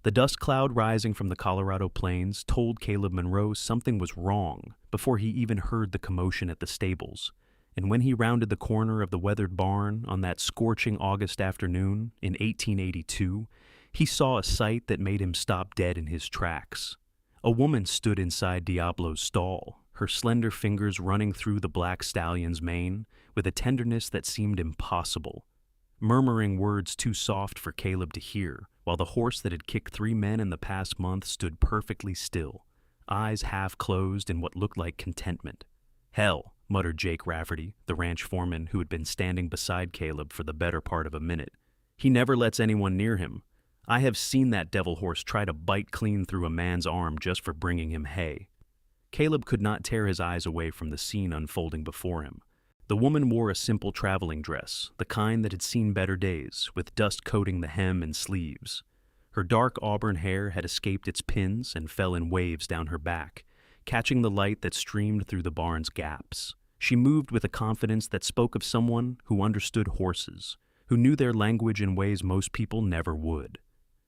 The dust cloud rising from the Colorado plains told Caleb Monroe something was wrong before he even heard the commotion at the stables, and when he rounded the corner of the weathered barn on that scorching August afternoon in 1882, he saw a sight that made him stop dead in his tracks. A woman stood inside Diablo's stall, her slender fingers running through the black stallion's mane with a tenderness that seemed impossible, murmuring words too soft for Caleb to hear, while the horse that had kicked 3 men in the past month stood perfectly still, eyes half closed in what looked like contentment. "Hell," muttered Jake Rafferty, the ranch foreman who had been standing beside Caleb for the better part of a minute. "He never lets anyone near him. I have seen that devil horse try to bite clean through a man's arm just for bringing him hay." Caleb could not tear his eyes away from the scene unfolding before him. The woman wore a simple traveling dress, the kind that had seen better days, with dust coating the hem and sleeves. Her dark auburn hair had escaped its pins and fell in waves down her back, catching the light that streamed through the barn's gaps. She moved with a confidence that spoke of someone who understood horses, who knew their language in ways most people never would.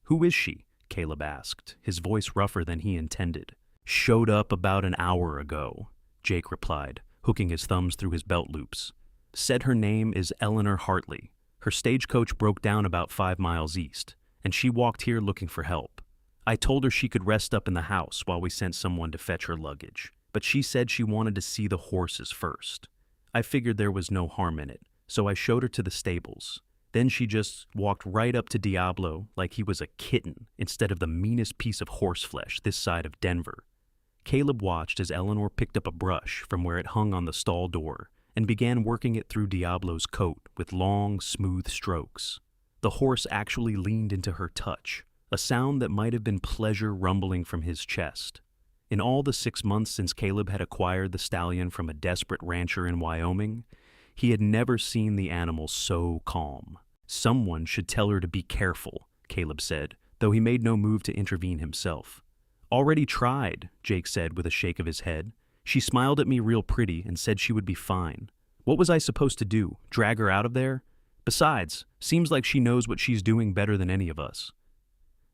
"Who is she?" Caleb asked, his voice rougher than he intended. "Showed up about an hour ago," Jake replied, hooking his thumbs through his belt loops. "Said her name is Eleanor Hartley. Her stagecoach broke down about 5 miles east, and she walked here looking for help. I told her she could rest up in the house while we sent someone to fetch her luggage, but she said she wanted to see the horses first. I figured there was no harm in it, so I showed her to the stables. Then she just walked right up to Diablo like he was a kitten instead of the meanest piece of horseflesh this side of Denver." Caleb watched as Eleanor picked up a brush from where it hung on the stall door and began working it through Diablo's coat with long, smooth strokes. The horse actually leaned into her touch, a sound that might have been pleasure rumbling from his chest. In all the 6 months since Caleb had acquired the stallion from a desperate rancher in Wyoming, he had never seen the animal so calm. "Someone should tell her to be careful," Caleb said, though he made no move to intervene himself. "Already tried," Jake said with a shake of his head. "She smiled at me real pretty and said she would be fine. What was I supposed to do, drag her out of there? Besides, seems like she knows what she's doing better than any of us."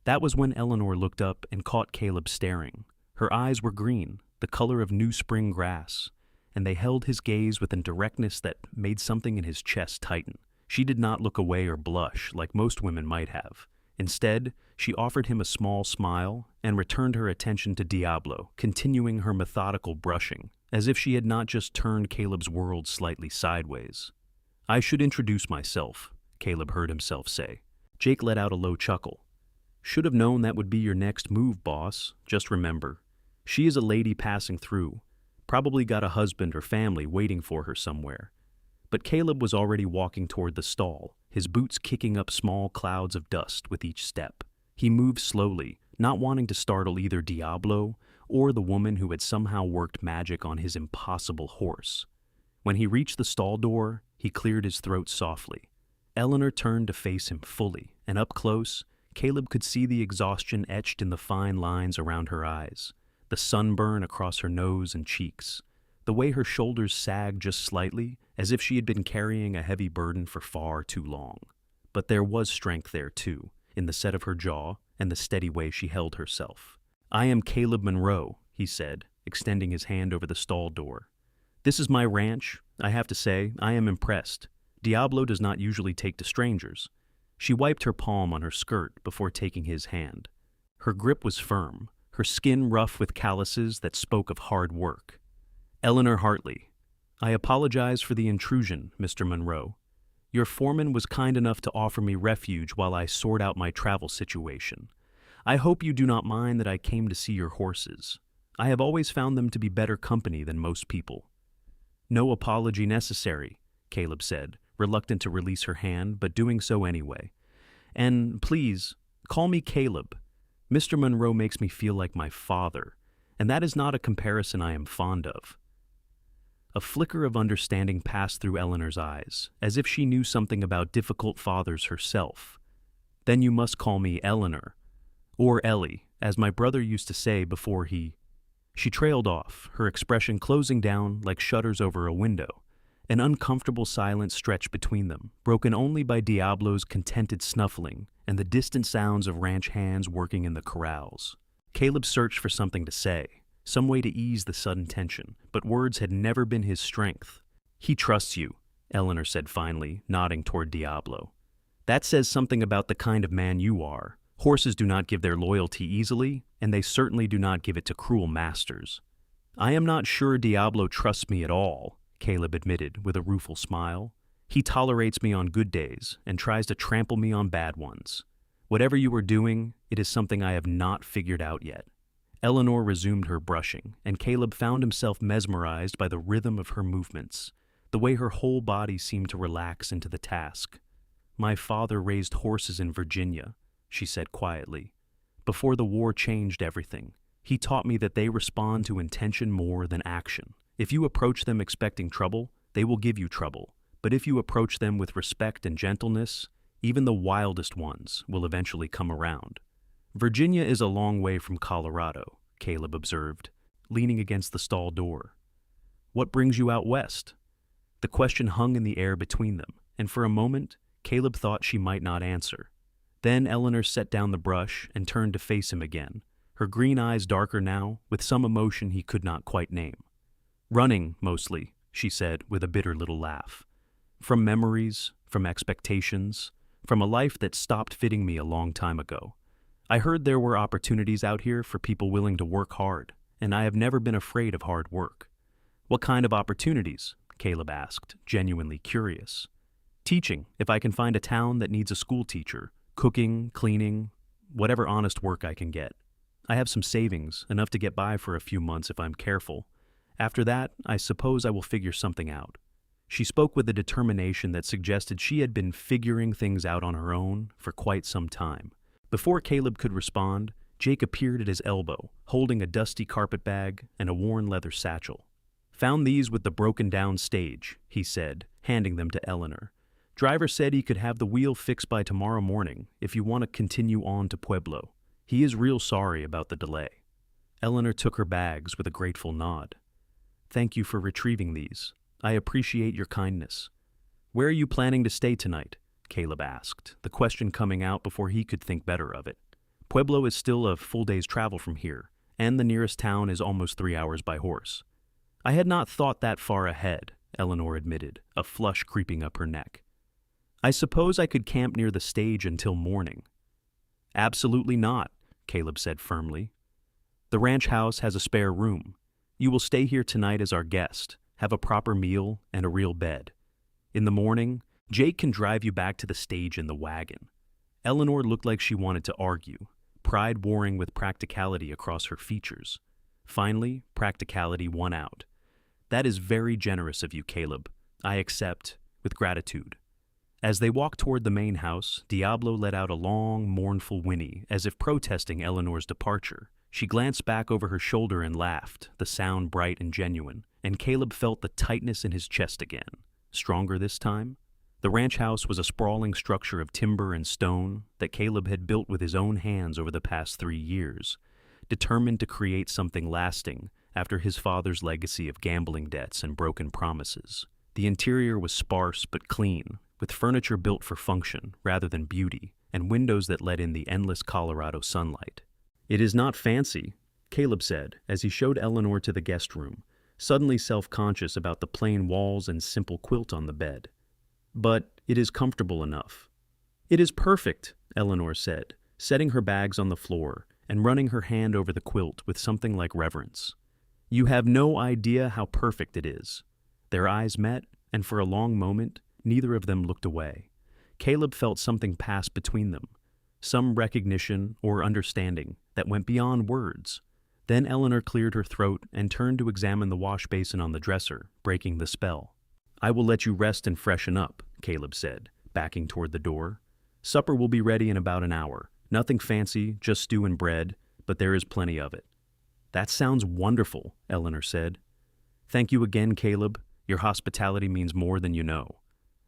That was when Eleanor looked up and caught Caleb staring. Her eyes were green, the color of new spring grass, and they held his gaze with a directness that made something in his chest tighten. She did not look away or blush like most women might have. Instead, she offered him a small smile and returned her attention to Diablo, continuing her methodical brushing, as if she had not just turned Caleb's world slightly sideways. "I should introduce myself," Caleb heard himself say. Jake let out a low chuckle. "Should have known that would be your next move, boss. Just remember, she is a lady passing through. Probably got a husband or family waiting for her somewhere." But Caleb was already walking toward the stall, his boots kicking up small clouds of dust with each step. He moved slowly, not wanting to startle either Diablo or the woman who had somehow worked magic on his impossible horse. When he reached the stall door, he cleared his throat softly. Eleanor turned to face him fully, and up close, Caleb could see the exhaustion etched in the fine lines around her eyes, the sunburn across her nose and cheeks, the way her shoulders sagged just slightly, as if she had been carrying a heavy burden for far too long. But there was strength there, too, in the set of her jaw and the steady way she held herself. "I am Caleb Monroe," he said, extending his hand over the stall door. "This is my ranch. I have to say, I am impressed. Diablo does not usually take to strangers." She wiped her palm on her skirt before taking his hand. Her grip was firm, her skin rough with calluses that spoke of hard work. "Eleanor Hartley. I apologize for the intrusion, Mr. Monroe. Your foreman was kind enough to offer me refuge while I sort out my travel situation. I hope you do not mind that I came to see your horses. I have always found them to be better company than most people." "No apology necessary," Caleb said, reluctant to release her hand, but doing so anyway. "And please, call me Caleb. Mr. Monroe makes me feel like my father, and that is not a comparison I am fond of." A flicker of understanding passed through Eleanor's eyes, as if she knew something about difficult fathers herself. "Then you must call me Eleanor, or Ellie, as my brother used to say before he—" She trailed off, her expression closing down like shutters over a window, An uncomfortable silence stretched between them, broken only by Diablo's contented snuffling and the distant sounds of ranch hands working in the corrals. Caleb searched for something to say, some way to ease the sudden tension, but words had never been his strength. "He trusts you," Eleanor said finally, nodding toward Diablo. "That says something about the kind of man you are. Horses do not give their loyalty easily, and they certainly do not give it to cruel masters." "I am not sure Diablo trusts me at all," Caleb admitted with a rueful smile. "He tolerates me on good days and tries to trample me on bad ones. Whatever you are doing, it is something I have not figured out yet." Eleanor resumed her brushing, and Caleb found himself mesmerized by the rhythm of her movements, the way her whole body seemed to relax into the task. "My father raised horses in Virginia," she said quietly. "Before the war changed everything, he taught me that they respond to intention more than action. If you approach them expecting trouble, they will give you trouble. But if you approach them with respect and gentleness, even the wildest ones will eventually come around." "Virginia is a long way from Colorado," Caleb observed, leaning against the stall door. "What brings you out west?" The question hung in the air between them, and for a moment, Caleb thought she might not answer. Then Eleanor set down the brush and turned to face him again, her green eyes darker now, with some emotion he could not quite name. "Running, mostly," she said with a bitter little laugh. "From memories, from expectations, from a life that stopped fitting me a long time ago. I heard there were opportunities out here for people willing to work hard, and I have never been afraid of hard work." "What kind of opportunities?" Caleb asked, genuinely curious. "Teaching, if I can find a town that needs a school teacher. Cooking, cleaning, whatever honest work I can get. I have some savings, enough to get by for a few months if I'm careful. After that, I suppose I will figure something out." She spoke with a determination that suggested she had been figuring things out on her own for quite some time. Before Caleb could respond, Jake appeared at his elbow, holding a dusty carpet bag and a worn leather satchel. "Found these with the broken-down stage," he said, handing them to Eleanor. "Driver said he could have the wheel fixed by tomorrow morning if you want to continue on to Pueblo. He is real sorry about the delay." Eleanor took her bags with a grateful nod. "Thank you for retrieving these. I appreciate your kindness." "Where are you planning to stay tonight?" Caleb asked, the question coming out before he could think better of it. "Pueblo is still a full day's travel from here, and the nearest town is almost 3 hours by horse." "I had not thought that far ahead," Eleanor admitted, a flush creeping up her neck. "I suppose I could camp near the stage until morning." "Absolutely not," Caleb said firmly. "The ranch house has a spare room. You will stay here tonight as our guest, have a proper meal, and a real bed. In the morning, Jake can drive you back to the stage in the wagon." Eleanor looked like she wanted to argue, pride warring with practicality across her features. Finally, practicality won out. "That is very generous of you, Caleb. I accept, with gratitude." As they walked toward the main house, Diablo let out a long, mournful whinny, as if protesting Eleanor's departure. She glanced back over her shoulder and laughed, the sound bright and genuine, and Caleb felt the tightness in his chest again. Stronger this time? The ranch house was a sprawling structure of timber and stone that Caleb had built with his own hands over the past 3 years, determined to create something lasting after his father's legacy of gambling debts and broken promises. The interior was sparse but clean, with furniture built for function rather than beauty, and windows that let in the endless Colorado sunlight. "It is not fancy," Caleb said as he showed Eleanor to the guest room, suddenly self-conscious about the plain walls and simple quilt on the bed. "But it is comfortable enough." "It is perfect," Eleanor said, setting her bags on the floor and running her hand over the quilt with something like reverence. "You have no idea how perfect it is." Their eyes met, and for a long moment, neither of them looked away. Caleb felt something pass between them, some recognition or understanding that went beyond words. Then Eleanor cleared her throat and turned to examine the wash basin on the dresser, breaking the spell. "I will let you rest and freshen up," Caleb said, backing toward the door. "Supper will be ready in about an hour. Nothing fancy, just stew and bread, but there is plenty of it." "That sounds wonderful," Eleanor said. "Thank you again, Caleb. Your hospitality means more than you know."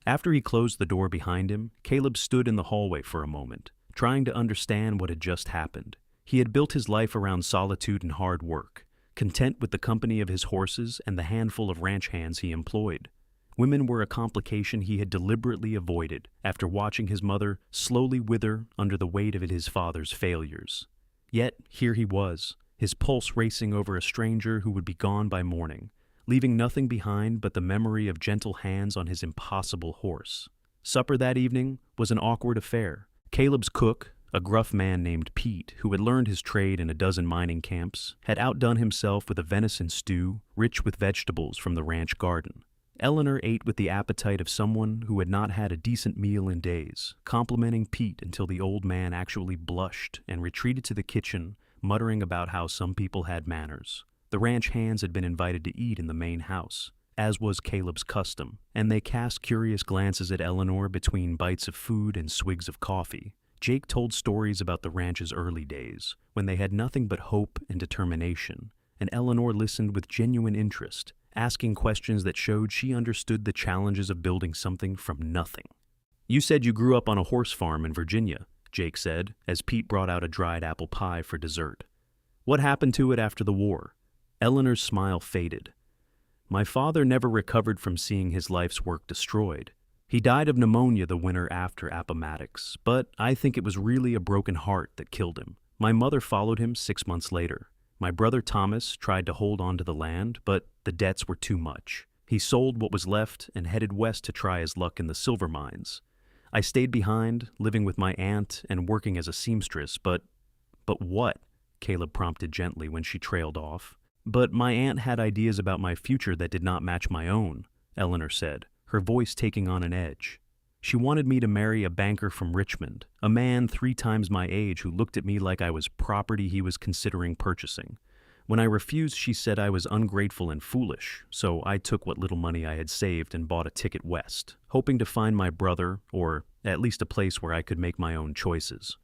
After he closed the door behind him, Caleb stood in the hallway for a moment, trying to understand what had just happened. He had built his life around solitude and hard work, content with the company of his horses and the handful of ranch hands he employed. Women were a complication he had deliberately avoided after watching his mother slowly wither under the weight of his father's failures. Yet here he was, his pulse racing over a stranger who would be gone by morning, leaving nothing behind but the memory of gentle hands on his impossible horse. Supper that evening was an awkward affair. Caleb's cook, a gruff man named Pete, who had learned his trade in a dozen mining camps, had outdone himself with a venison stew rich with vegetables from the ranch garden. Eleanor ate with the appetite of someone who had not had a decent meal in days, complimenting Pete until the old man actually blushed and retreated to the kitchen, muttering about how some people had manners. The ranch hands had been invited to eat in the main house, as was Caleb's custom, and they cast curious glances at Eleanor between bites of food and swigs of coffee. Jake told stories about the ranch's early days, when they had nothing but hope and determination, and Eleanor listened with genuine interest, asking questions that showed she understood the challenges of building something from nothing. "You said you grew up on a horse farm in Virginia," Jake said, as Pete brought out a dried apple pie for dessert. "What happened to it after the war?" Eleanor's smile faded. "My father never recovered from seeing his life's work destroyed. He died of pneumonia the winter after Appomattox, but I think it was really a broken heart that killed him. My mother followed him 6 months later. My brother Thomas tried to hold on to the land, but the debts were too much. He sold what was left and headed west to try his luck in the silver mines. I stayed behind, living with my aunt and working as a seamstress, but what?" Caleb prompted gently when she trailed off. "But my aunt had ideas about my future that did not match my own," Eleanor said, her voice taking on an edge. "She wanted me to marry a banker from Richmond, a man 3 times my age who looked at me like I was property he was considering purchasing. When I refused, she said I was ungrateful and foolish, so I took what little money I had saved and bought a ticket west, hoping to find my brother, or at least a place where I could make my own choices."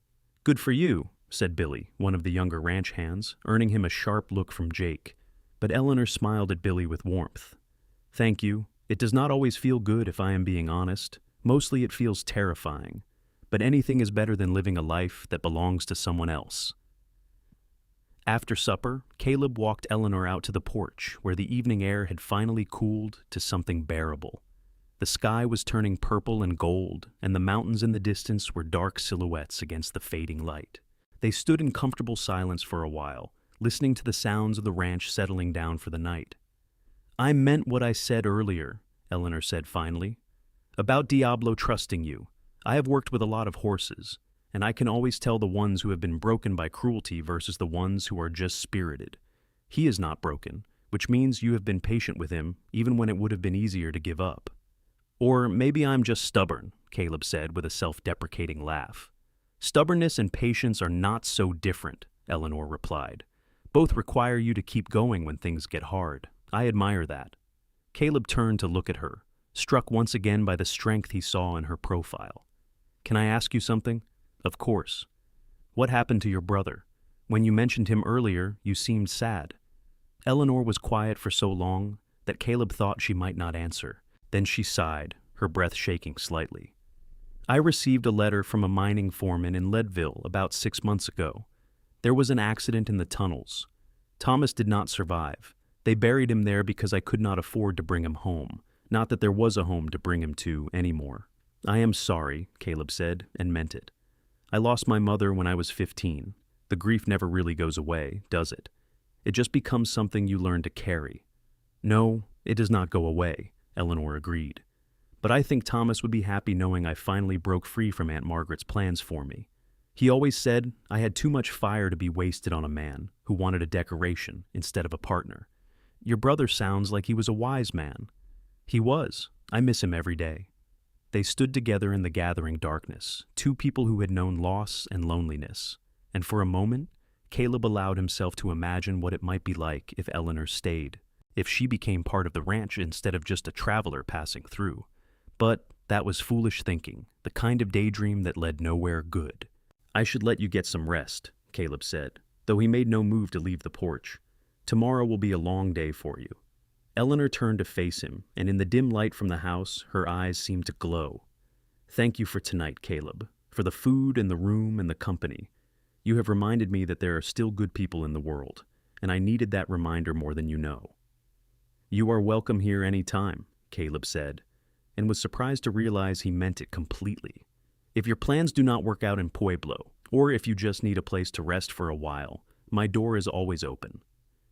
"Good for you," said Billy, one of the younger ranch hands, earning him a sharp look from Jake. But Eleanor smiled at Billy with warmth. "Thank you. It does not always feel good if I am being honest. Mostly it feels terrifying. But anything is better than living a life that belongs to someone else." After supper, Caleb walked Eleanor out to the porch, where the evening air had finally cooled to something bearable. The sky was turning purple and gold, and the mountains in the distance were dark silhouettes against the fading light. They stood in comfortable silence for a while, listening to the sounds of the ranch settling down for the night. "I meant what I said earlier," Eleanor said finally. "About Diablo trusting you. I have worked with a lot of horses, and I can always tell the ones who have been broken by cruelty versus the ones who are just spirited. He is not broken, which means you have been patient with him even when it would have been easier to give up." "Or maybe I'm just stubborn," Caleb said with a self-deprecating laugh. "Stubbornness and patience are not so different," Eleanor replied. "Both require you to keep going when things get hard. I admire that." Caleb turned to look at her, struck once again by the strength he saw in her profile. "Can I ask you something?" "Of course." "What happened to your brother? When you mentioned him earlier, you seemed sad." Eleanor was quiet for so long that Caleb thought she might not answer. Then she sighed, her breath shaking slightly. "I received a letter from a mining foreman in Leadville about 6 months ago. There was an accident in the tunnels. Thomas did not survive. They buried him there because I could not afford to bring him home. Not that there was a home to bring him to anymore." "I am sorry," Caleb said, and meant it. "I lost my mother when I was 15. The grief never really goes away, does it? It just becomes something you learn to carry." "No, it does not go away," Eleanor agreed. "But I think Thomas would be happy knowing I finally broke free from Aunt Margaret's plans for me. He always said I had too much fire to be wasted on a man who wanted a decoration instead of a partner. Your brother sounds like he was a wise man." "He was. I miss him every day." They stood together in the gathering darkness, 2 people who had known loss and loneliness, and for a moment, Caleb allowed himself to imagine what it might be like if Eleanor stayed, if she became part of the ranch instead of just a traveler passing through. But that was foolish thinking, the kind of daydream that led nowhere good. "I should let you get some rest," Caleb said, though he made no move to leave the porch. "Tomorrow will be a long day for you." Eleanor turned to face him, and in the dim light from the house, her eyes seemed to glow. "Thank you for tonight, Caleb, for the food and the room and the company. You have reminded me that there are still good people in the world, and I needed that reminder more than you know." "You are welcome here any time," Caleb said, and was surprised to realize he meant it completely. If your plans do not work out in Pueblo, or if you just need a place to rest for a while, my door is always open.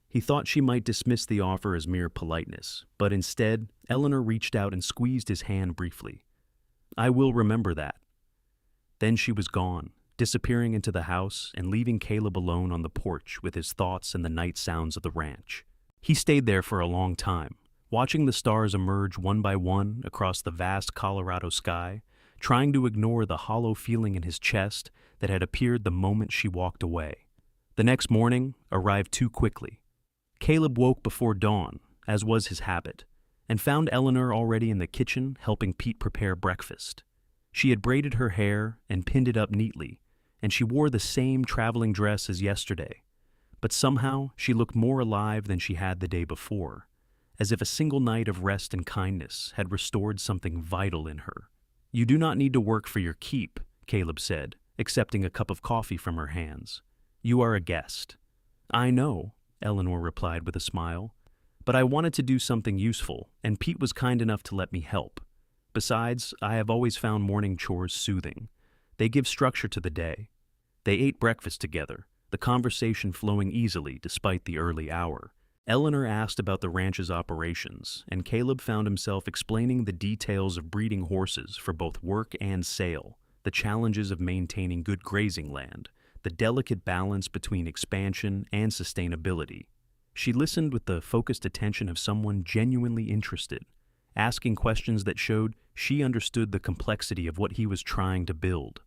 He thought she might dismiss the offer as mere politeness, but instead, Eleanor reached out and squeezed his hand briefly. I will remember that. Then she was gone, disappearing into the house and leaving Caleb alone on the porch with his thoughts and the night sounds of the ranch. He stayed there for a long time, watching the stars emerge one by one across the vast Colorado sky, trying to ignore the hollow feeling in his chest that had appeared the moment she walked away. The next morning arrived too quickly. Caleb woke before dawn, as was his habit, and found Eleanor already in the kitchen helping Pete prepare breakfast. She had braided her hair and pinned it up neatly, and she wore the same traveling dress as yesterday. But somehow she looked more alive than she had the day before, as if a single night of rest and kindness had restored something vital in her. You do not need to work for your keep, Caleb said, accepting a cup of coffee from her hands. You are a guest. I know, Eleanor replied with a smile, but I wanted to do something useful, and Pete was kind enough to let me help. Besides, I have always found morning chores soothing. They give structure to the day. They ate breakfast together, the conversation flowing easily despite the early hour. Eleanor asked about the ranch's operations, and Caleb found himself explaining the details of breeding horses for both work and sale, the challenges of maintaining good grazing land, the delicate balance between expansion and sustainability. She listened with the focused attention of someone genuinely interested, asking questions that showed she understood the complexity of what he was trying to build.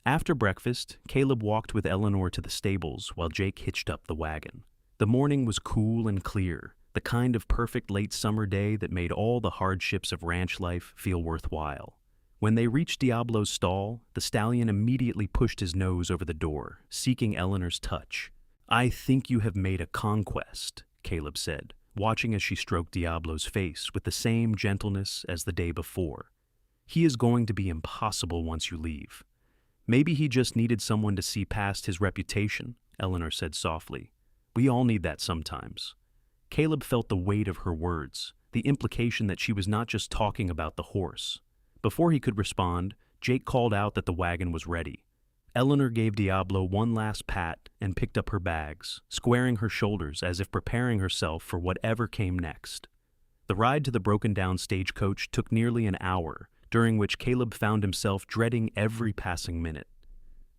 After breakfast, Caleb walked with Eleanor to the stables while Jake hitched up the wagon. The morning was cool and clear, the kind of perfect late summer day that made all the hardships of ranch life feel worthwhile. When they reached Diablo's stall, the stallion immediately pushed his nose over the door, seeking Eleanor's touch. I think you have made a conquest, Caleb said, watching as she stroked Diablo's face with the same gentleness as the day before. He is going to be impossible once you leave. Maybe he just needed someone to see past his reputation, Eleanor said softly. We all need that sometimes. Caleb felt the weight of her words, the implication that she was not just talking about the horse. Before he could respond, Jake called out that the wagon was ready. Eleanor gave Diablo one last pat and picked up her bags, squaring her shoulders as if preparing herself for whatever came next. The ride to the broken-down stagecoach took nearly an hour, during which Caleb found himself dreading every passing minute.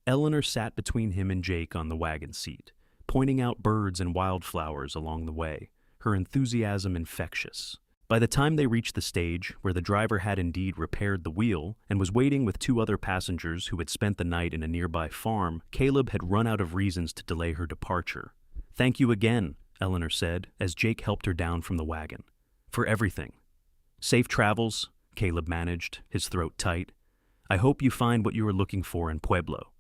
Eleanor sat between him and Jake on the wagon seat, pointing out birds and wildflowers along the way, her enthusiasm infectious. By the time they reached the stage, where the driver had indeed repaired the wheel and was waiting with two other passengers who had spent the night in a nearby farm, Caleb had run out of reasons to delay her departure. Thank you again, Eleanor said, as Jake helped her down from the wagon. For everything. Safe travels, Caleb managed, his throat tight. I hope you find what you are looking for in Pueblo.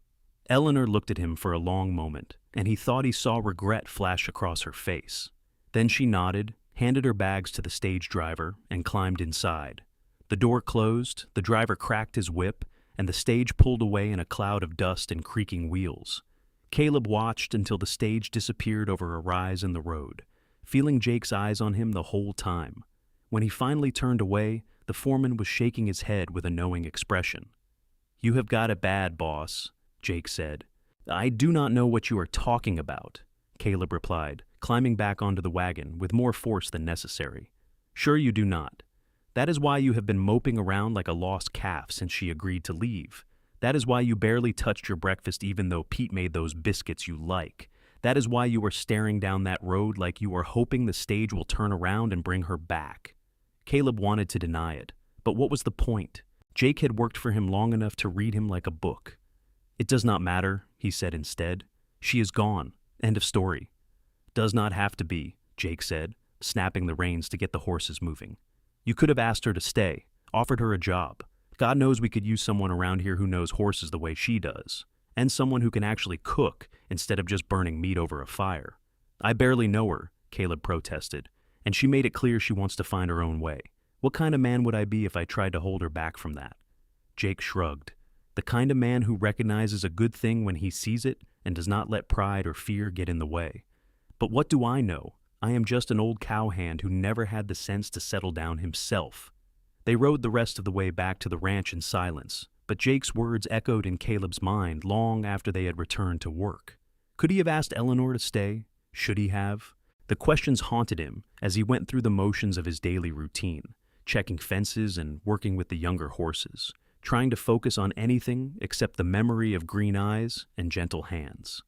Eleanor looked at him for a long moment, and he thought he saw regret flash across her face. Then she nodded, handed her bags to the stage driver, and climbed inside. The door closed, the driver cracked his whip, and the stage pulled away in a cloud of dust and creaking wheels. Caleb watched until the stage disappeared over a rise in the road, feeling Jake's eyes on him the whole time. When he finally turned away, the foreman was shaking his head with a knowing expression. You have got it bad, boss, Jake said. I do not know what you are talking about, Caleb replied, climbing back onto the wagon with more force than necessary. Sure you do not. That is why you have been moping around like a lost calf since she agreed to leave. That is why you barely touched your breakfast even though Pete made those biscuits you like. That is why you are staring down that road like you are hoping the stage will turn around and bring her back. Caleb wanted to deny it, but what was the point? Jake had worked for him long enough to read him like a book. It does not matter, he said instead. She is gone. End of story. Does not have to be, Jake said, snapping the reins to get the horses moving. You could have asked her to stay, offered her a job. God knows we could use someone around here who knows horses the way she does, and someone who can actually cook instead of just burning meat over a fire. I barely know her, Caleb protested, and she made it clear she wants to find her own way. What kind of man would I be if I tried to hold her back from that? Jake shrugged. The kind of man who recognizes a good thing when he sees it and does not let pride or fear get in the way. But what do I know? I am just an old cowhand who never had the sense to settle down himself. They rode the rest of the way back to the ranch in silence, but Jake's words echoed in Caleb's mind long after they had returned to work. Could he have asked Eleanor to stay? Should he have? The questions haunted him as he went through the motions of his daily routine, checking fences and working with the younger horses, trying to focus on anything except the memory of green eyes and gentle hands.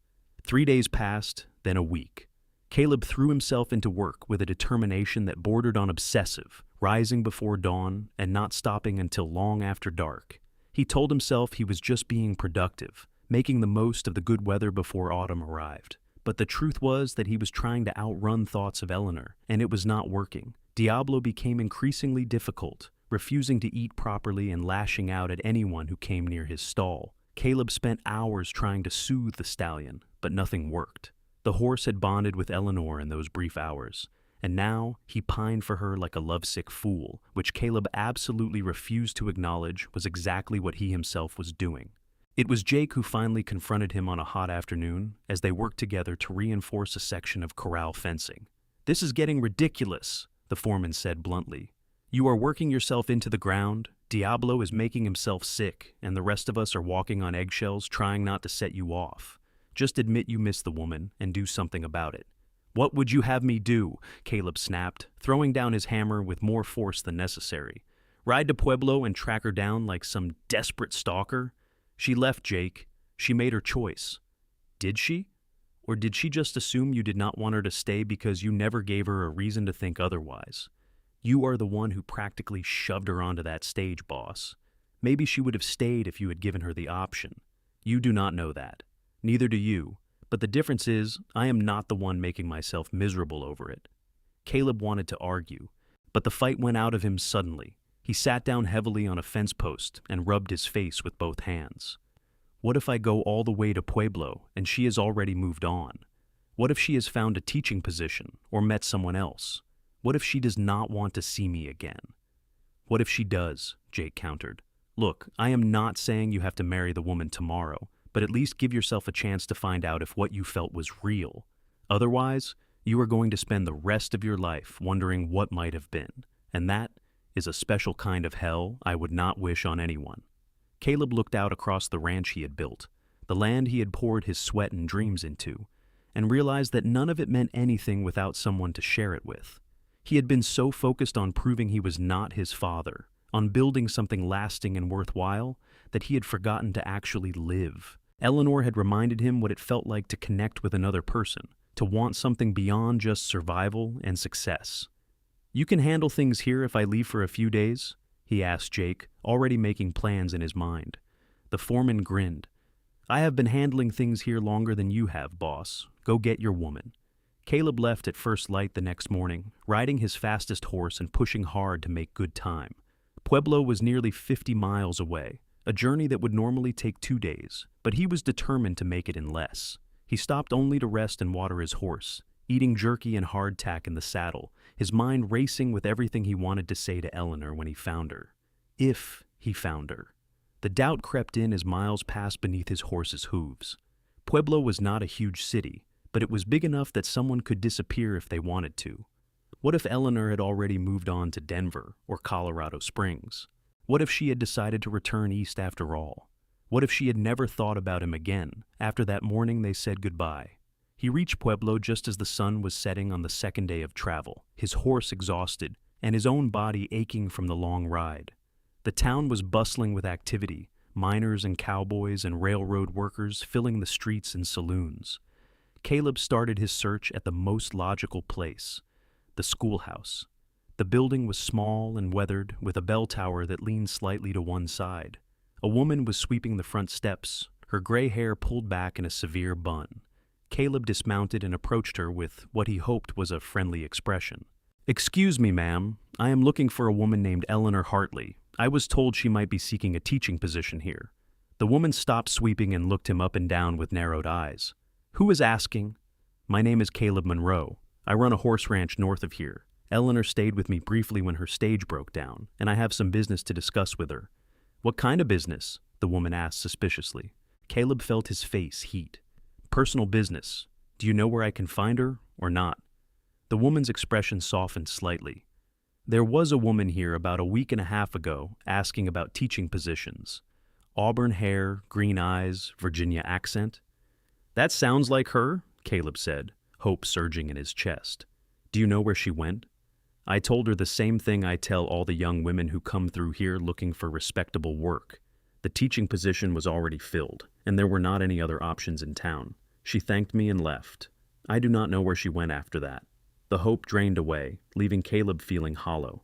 3 days passed, then a week. Caleb threw himself into work with a determination that bordered on obsessive, rising before dawn and not stopping until long after dark. He told himself he was just being productive, making the most of the good weather before autumn arrived. But the truth was that he was trying to outrun thoughts of Eleanor, and it was not working. Diablo became increasingly difficult, refusing to eat properly and lashing out at anyone who came near his stall. Caleb spent hours trying to soothe the stallion, but nothing worked. The horse had bonded with Eleanor in those brief hours, and now he pined for her like a lovesick fool, which Caleb absolutely refused to acknowledge was exactly what he himself was doing. It was Jake who finally confronted him on a hot afternoon as they worked together to reinforce a section of corral fencing. "This is getting ridiculous," the foreman said bluntly. "You are working yourself into the ground, Diablo is making himself sick, and the rest of us are walking on eggshells trying not to set you off. Just admit you miss the woman and do something about it." "What would you have me do?" Caleb snapped, throwing down his hammer with more force than necessary. "Ride to Pueblo and track her down like some desperate stalker?" "She left, Jake. She made her choice." "Did she? Or did she just assume you did not want her to stay because you never gave her a reason to think otherwise? You are the one who practically shoved her onto that stage, boss. Maybe she would have stayed if you had given her the option. You do not know that. Neither do you. But the difference is, I am not the one making myself miserable over it." Caleb wanted to argue, but the fight went out of him suddenly. He sat down heavily on a fence post and rubbed his face with both hands. What if I go all the way to Pueblo and she has already moved on? What if she has found a teaching position or met someone else? What if she does not want to see me again? "What if she does?" Jake countered. "Look, I am not saying you have to marry the woman tomorrow, but at least give yourself a chance to find out if what you felt was real. Otherwise, you are going to spend the rest of your life wondering what might have been, and that is a special kind of hell I would not wish on anyone." Caleb looked out across the ranch he had built, the land he had poured his sweat and dreams into, and realized that none of it meant anything without someone to share it with. He had been so focused on proving he was not his father, on building something lasting and worthwhile, that he had forgotten to actually live. Eleanor had reminded him what it felt like to connect with another person, to want something beyond just survival and success. "You can handle things here if I leave for a few days?" he asked Jake, already making plans in his mind. The foreman grinned. "I have been handling things here longer than you have, boss. Go get your woman." Caleb left at first light the next morning, riding his fastest horse and pushing hard to make good time. Pueblo was nearly 50 miles away, a journey that would normally take 2 days, but he was determined to make it in less. He stopped only to rest and water his horse, eating jerky and hardtack in the saddle, his mind racing with everything he wanted to say to Eleanor when he found her. If he found her. The doubt crept in as miles passed beneath his horse's hooves. Pueblo was not a huge city, but it was big enough that someone could disappear if they wanted to. What if Eleanor had already moved on to Denver or Colorado Springs? What if she had decided to return east after all? What if she had never thought about him again after that morning they said goodbye? He reached Pueblo just as the sun was setting on the second day of travel, his horse exhausted and his own body aching from the long ride. The town was bustling with activity, miners and cowboys and railroad workers filling the streets and saloons. Caleb started his search at the most logical place, the schoolhouse. The building was small and weathered, with a bell tower that leaned slightly to one side. A woman was sweeping the front steps, her gray hair pulled back in a severe bun. Caleb dismounted and approached her with what he hoped was a friendly expression. "Excuse me, ma'am. I am looking for a woman named Eleanor Hartley. I was told she might be seeking a teaching position here." The woman stopped sweeping and looked him up and down with narrowed eyes. "Who is asking?" "My name is Caleb Monroe. I run a horse ranch north of here. Eleanor stayed with me briefly when her stage broke down, and I have some business to discuss with her." "What kind of business?" the woman asked suspiciously. Caleb felt his face heat. "Personal business. Do you know where I can find her, or not?" The woman's expression softened slightly. There was a woman here about a week and a half ago asking about teaching positions. Auburn hair, green eyes, Virginia accent. That sounds like her, Caleb said, hope surging in his chest. Do you know where she went? I told her the same thing I tell all the young women who come through here looking for respectable work. The teaching position was already filled, and there were not any other options in town. She thanked me and left. I do not know where she went after that. The hope drained away, leaving Caleb feeling hollow.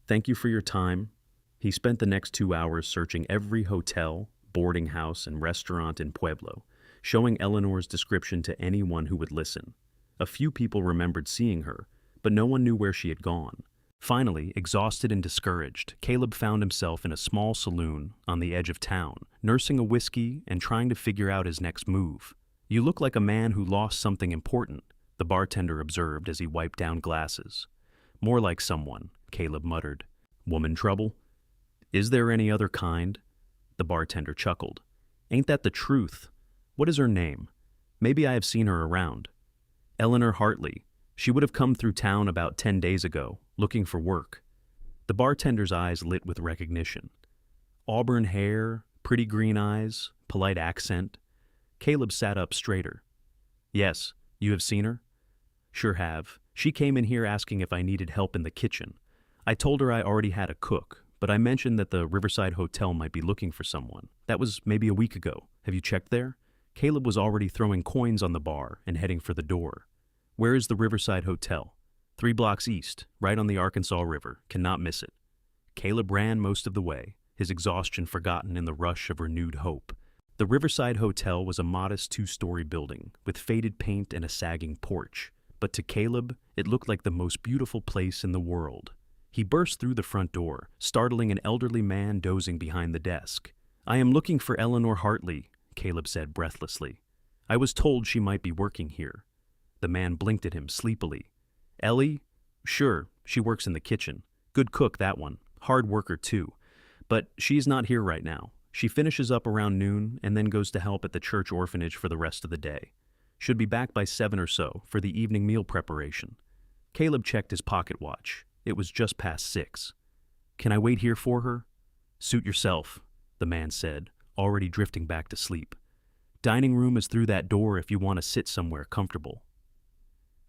Thank you for your time. He spent the next 2 hours searching every hotel, boarding house, and restaurant in Pueblo, showing Eleanor's description to anyone who would listen. A few people remembered seeing her, but no one knew where she had gone. Finally, exhausted and discouraged, Caleb found himself in a small saloon on the edge of town, nursing a whiskey and trying to figure out his next move. You look like a man who lost something important, the bartender observed as he wiped down glasses. More like someone, Caleb muttered. Woman trouble? Is there any other kind? The bartender chuckled. Ain't that the truth? What is her name? Maybe I have seen her around. Eleanor Hartley. She would have come through town about 10 days ago, looking for work. The bartender's eyes lit with recognition. Auburn hair, pretty green eyes, polite accent. Caleb sat up straighter. Yes, you have seen her? Sure have. She came in here asking if I needed help in the kitchen. I told her I already had a cook, but I mentioned that the Riverside Hotel might be looking for someone. That was maybe a week ago. Have you checked there? Caleb was already throwing coins on the bar and heading for the door. Where is the Riverside Hotel? 3 blocks east, right on the Arkansas River. Cannot miss it. Caleb ran most of the way, his exhaustion forgotten in the rush of renewed hope. The Riverside Hotel was a modest 2-story building with faded paint and a sagging porch, but to Caleb, it looked like the most beautiful place in the world. He burst through the front door, startling an elderly man dozing behind the desk. I am looking for Eleanor Hartley, Caleb said breathlessly. I was told she might be working here. The man blinked at him sleepily. Ellie? Sure, she works in the kitchen. Good cook, that one. Hard worker, too. But she's not here right now. She finishes up around noon and then goes to help at the church orphanage for the rest of the day. Should be back by 7 or so for the evening meal preparation. Caleb checked his pocket watch. It was just past 6. Can I wait here for her? Suit yourself, the man said, already drifting back to sleep. Dining room is through that door if you want to sit somewhere comfortable.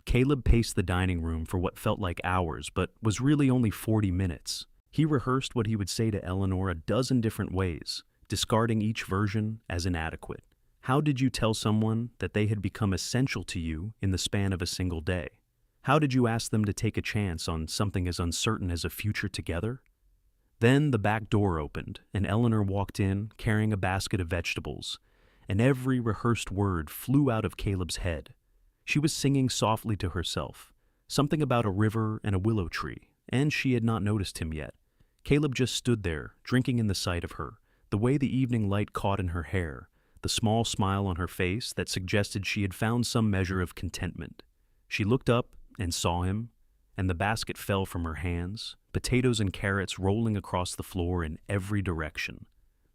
Caleb paced the dining room for what felt like hours, but was really only 40 minutes. He rehearsed what he would say to Eleanor a dozen different ways, discarding each version as inadequate. How did you tell someone that they had become essential to you in the span of a single day? How did you ask them to take a chance on something as uncertain as a future together? Then the back door opened, and Eleanor walked in carrying a basket of vegetables, and every rehearsed word flew out of Caleb's head. She was singing softly to herself, something about a river and a willow tree, and she had not noticed him yet. Caleb just stood there, drinking in the sight of her, the way the evening light caught in her hair, the small smile on her face that suggested she had found some measure of contentment. She looked up and saw him, and the basket fell from her hands, potatoes and carrots rolling across the floor in every direction.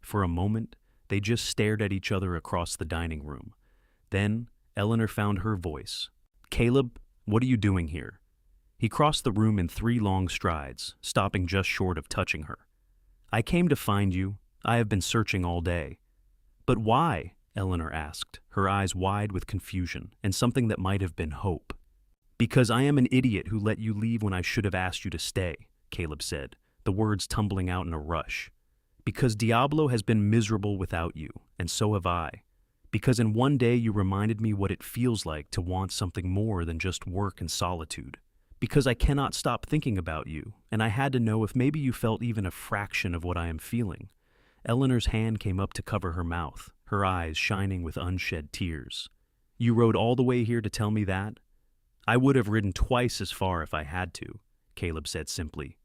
For a moment, they just stared at each other across the dining room. Then, Eleanor found her voice. Caleb, what are you doing here? He crossed the room in 3 long strides, stopping just short of touching her. I came to find you. I have been searching all day. But why? Eleanor asked, her eyes wide with confusion and something that might have been hope. Because I am an idiot who let you leave when I should have asked you to stay, Caleb said, the words tumbling out in a rush. Because Diablo has been miserable without you, and so have I. Because in one day you reminded me what it feels like to want something more than just work and solitude. Because I cannot stop thinking about you, and I had to know if maybe you felt even a fraction of what I am feeling. Eleanor's hand came up to cover her mouth, her eyes shining with unshed tears. You rode all the way here to tell me that? I would have ridden twice as far if I had to, Caleb said simply.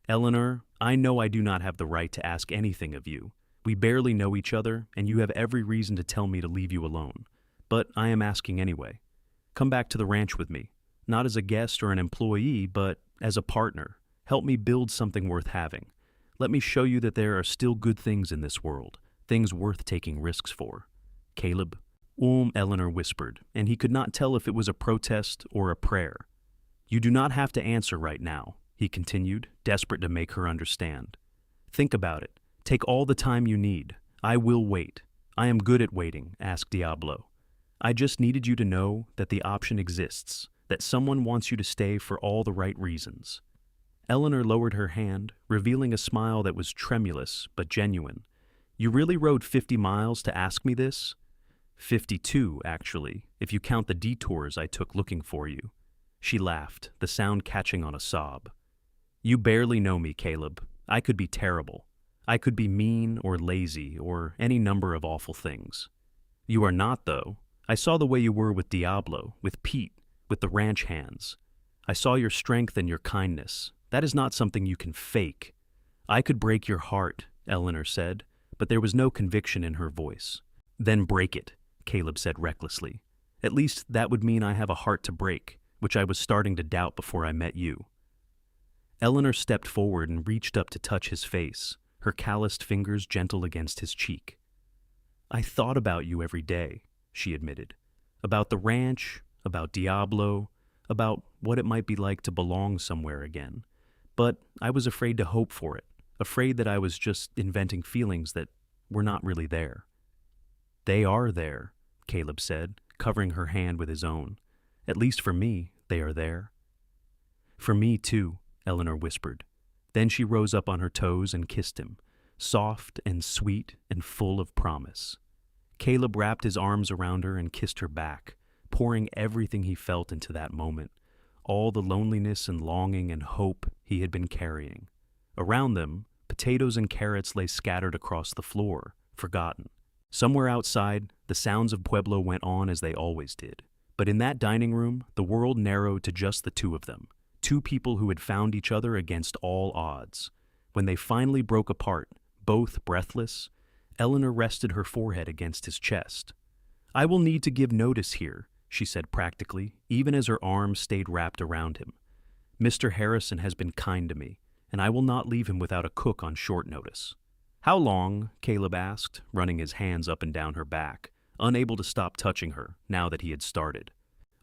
Eleanor, I know I do not have the right to ask anything of you. We barely know each other, and you have every reason to tell me to leave you alone. But I am asking anyway. Come back to the ranch with me, not as a guest or an employee, but as a partner. Help me build something worth having. Let me show you that there are still good things in this world, things worth taking risks for. Caleb, Eleanor whispered, and he could not tell if it was a protest or a prayer. You do not have to answer right now, he he continued, desperate to make her understand. Think about it. Take all the time you need. I will wait. I am good at waiting, asked Diablo. I just needed you to know that the option exists, that someone wants you to stay for all the right reasons. Eleanor lowered her hand, revealing a smile that was tremulous but genuine. You really rode 50 miles to ask me this? 52, actually, if you count the detours I took looking for you. She laughed, the sound catching on a sob. You barely know me, Caleb. I could be terrible. I could be mean or lazy or any number of awful things. You are not, though. I saw the way you were with Diablo, with Pete, with the ranch hands. I saw your strength and your kindness. That is not something you can fake. I could break your heart, Eleanor said, but there was no conviction in her voice. Then break it, Caleb said recklessly. At least that would mean I have a heart to break, which I was starting to doubt before I met you. Eleanor stepped forward and reached up to touch his face, her calloused fingers gentle against his cheek. I thought about you every day, she admitted. About the ranch, about Diablo, about what it might be like to belong somewhere again. But I was afraid to hope for it, afraid that I was just inventing feelings that were not really there. They are there, Caleb said, covering her hand with his own. At least for me, they are there. For me, too, Eleanor whispered. Then she rose up on her toes and kissed him, soft and sweet and full of promise. Caleb wrapped his arms around her and kissed her back, pouring everything he felt into that moment, all the loneliness and longing and hope he had been carrying. Around them, potatoes and carrots lay scattered across the floor, forgotten. Somewhere outside, the sounds of Pueblo went on as they always did. But in that dining room, the world narrowed to just the two of them, two people who had found each other against all odds. When they finally broke apart, both breathless, Eleanor rested her forehead against his chest. I will need to give notice here, she said practically, even as her arms stayed wrapped around him. Mr. Harrison has been kind to me, and I will not leave him without a cook on short notice. How long? Caleb asked, running his hands up and down her back, unable to stop touching her now that he had started.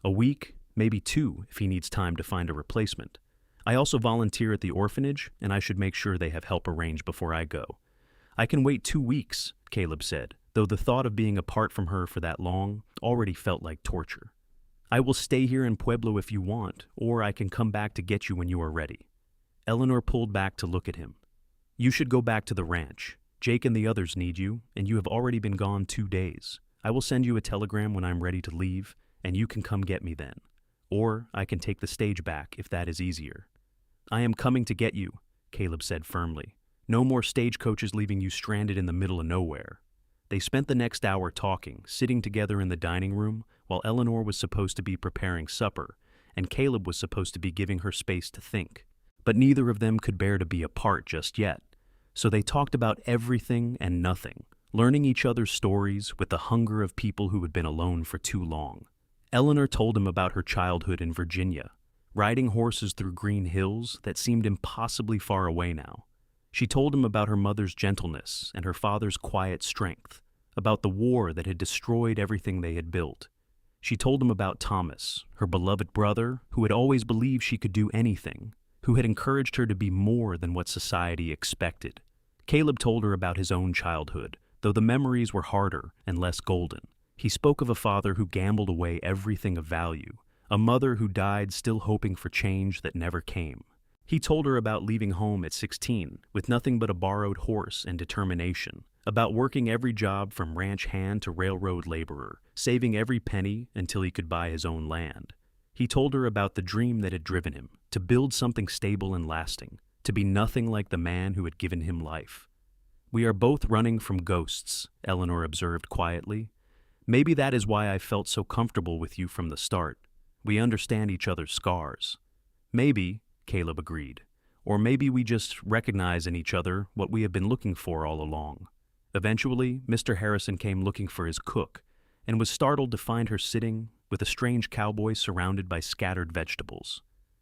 A week, maybe 2 if he needs time to find a replacement. I also volunteer at the orphanage, and I should make sure they have help arranged before I go. I can wait 2 weeks, Caleb said, though the thought of being apart from her for that long already felt like torture. I will stay here in Pueblo if you want, or I can come back to get you when you are ready. Eleanor pulled back to look at him. You should go back to the ranch. Jake and the others need you, and you have already been gone 2 days. I will send you a telegram when I'm ready to leave, and you can come get me then. Or I can take the stage back if that is easier. I am coming to get you, Caleb said firmly. No more stagecoaches leaving you stranded in the middle of nowhere. They spent the next hour talking, sitting together in the dining room, while Eleanor was supposed to be preparing supper, and Caleb was supposed to be giving her space to think. But neither of them could bear to be apart just yet. So they talked about everything and nothing, learning each other's stories with the hunger of people who had been alone for too long. Eleanor told him about her childhood in Virginia, riding horses through green hills that seemed impossibly far away now. She told him about her mother's gentleness and her father's quiet strength, about the war that had destroyed everything they had built. She told him about Thomas, her beloved brother, who had always believed she could do anything, who had encouraged her to be more than what society expected. Caleb told her about his own childhood, though the memories were harder and less golden. He spoke of a father who gambled away everything of value, a mother who died still hoping for change that never came. He told her about leaving home at 16 with nothing but a borrowed horse and determination, about working every job from ranch hand to railroad laborer, saving every penny until he could buy his own land. He told her about the dream that had driven him, to build something stable and lasting, to be nothing like the man who had given him life. We are both running from ghosts, Eleanor observed quietly. Maybe that is why I felt so comfortable with you from the start. We understand each other's scars. Maybe, Caleb agreed, or maybe we just recognize in each other what we have been looking for all along. Eventually, Mr. Harrison came looking for his cook, and was startled to find her sitting with a strange cowboy surrounded by scattered vegetables.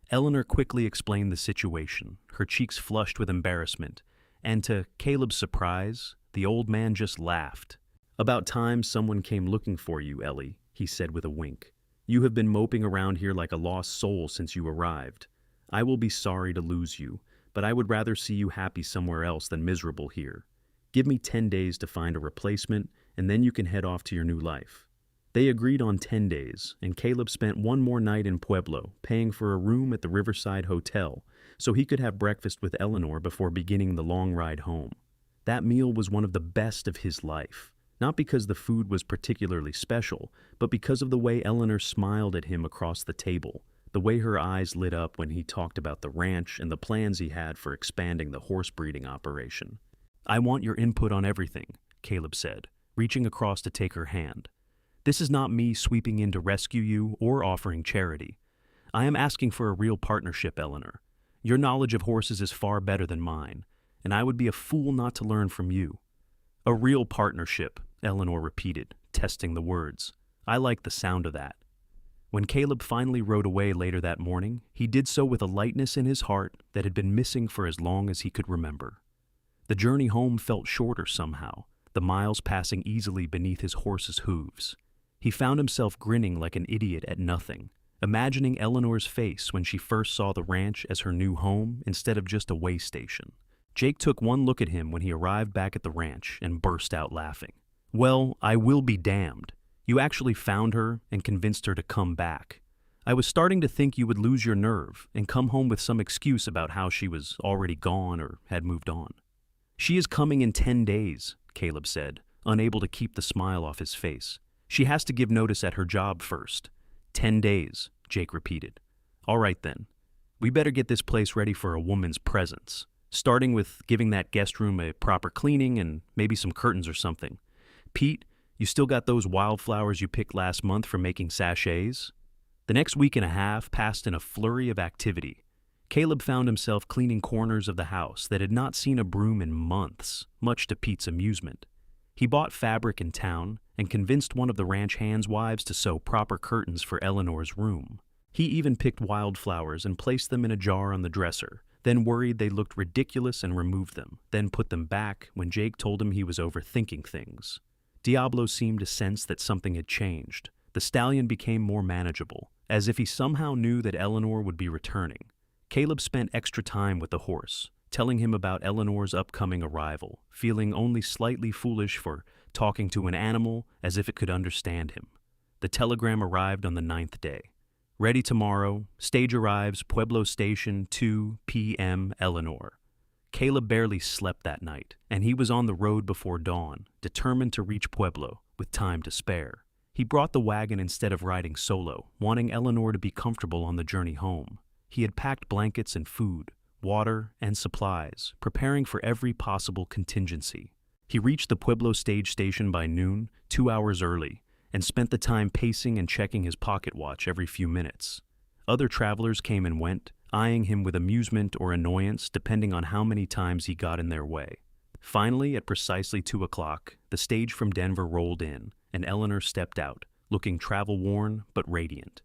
Eleanor quickly explained the situation, her cheeks flushed with embarrassment, and to Caleb's surprise, the old man just laughed. About time someone came looking for you, Ellie, he said with a wink. You have been moping around here like a lost soul since you arrived. I will be sorry to lose you, but I would rather see you happy somewhere else than miserable here. Give me 10 days to find a replacement, and then you can head off to your new life." They agreed on 10 days, and Caleb spent one more night in Pueblo, paying for a room at the Riverside Hotel, so he could have breakfast with Eleanor before beginning the long ride home. That meal was one of the best of his life, not because the food was particularly special, but because of the way Eleanor smiled at him across the table, the way her eyes lit up when he talked about the ranch and the plans he had for expanding the horse breeding operation. "I want your input on everything," Caleb said, reaching across to take her hand. "This is not me sweeping in to rescue you or offering charity. I am asking for a real partnership, Eleanor. Your knowledge of horses is far better than mine, and I would be a fool not to learn from you." "A real partnership," Eleanor repeated, testing the words. "I like the sound of that." When Caleb finally rode away later that morning, he did so with a lightness in his heart that had been missing for as long as he could remember. The journey home felt shorter somehow, the miles passing easily beneath his horse's hooves. He found himself grinning like an idiot at nothing, imagining Eleanor's face when she first saw the ranch as her new home instead of just a way station. Jake took one look at him when he arrived back at the ranch and burst out laughing. "Well, I will be damned. You actually found her and convinced her to come back. I was starting to think you would lose your nerve and come home with some excuse about how she was already gone or had moved on." "She is coming in 10 days, Caleb said, unable to keep the smile off his face. "She has to give notice at her job first." 10 days, Jake repeated. "All right then. We better get this place ready for a woman's presence, starting with giving that guest room a proper cleaning and maybe some curtains or something. Pete, you still got those wildflowers you picked last month for making sachets?" The next week and a half passed in a flurry of activity. Caleb found himself cleaning corners of the house that had not seen a broom in months, much to Pete's amusement. He bought fabric in town and convinced one of the ranch hands' wives to sew proper curtains for Eleanor's room. He even picked wildflowers and placed them in a jar on the dresser, then worried they looked ridiculous and removed them, then put them back when Jake told him he was overthinking things. Diablo seemed to sense that something had changed. The stallion became more manageable, as if he somehow knew that Eleanor would be returning. Caleb spent extra time with the horse, telling him about Eleanor's upcoming arrival, feeling only slightly foolish for talking to an animal as if it could understand him. The telegram arrived on the 9th day. "Ready tomorrow. Stage arrives, Pueblo Station, 2 p.m. Eleanor." Caleb barely slept that night, and he was on the road before dawn, determined to reach Pueblo, with time to spare. He brought the wagon instead of riding solo, wanting Eleanor to be comfortable on the journey home. He had packed blankets and food, water, and supplies, preparing for every possible contingency. He reached the Pueblo stage station by noon, 2 hours early, and spent the time pacing and checking his pocket watch every few minutes. Other travelers came and went, eyeing him with amusement or annoyance depending on how many times he got in their way. Finally, at precisely 2 o'clock, the stage from Denver rolled in, and Eleanor stepped out, looking travel-worn but radiant.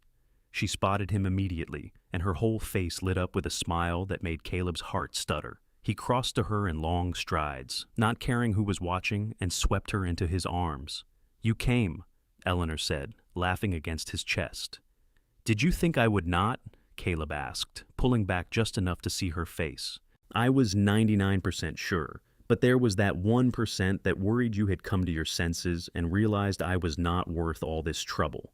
She spotted him immediately, and her whole face lit up with a smile that made Caleb's heart stutter. He crossed to her in long strides, not caring who was watching, and swept her into his arms. "You came," Eleanor said, laughing against his chest. "Did you think I would not?" Caleb asked, pulling back just enough to see her face. "I was 99% sure, but there was that 1% that worried you had come to your senses and realized I was not worth all this trouble."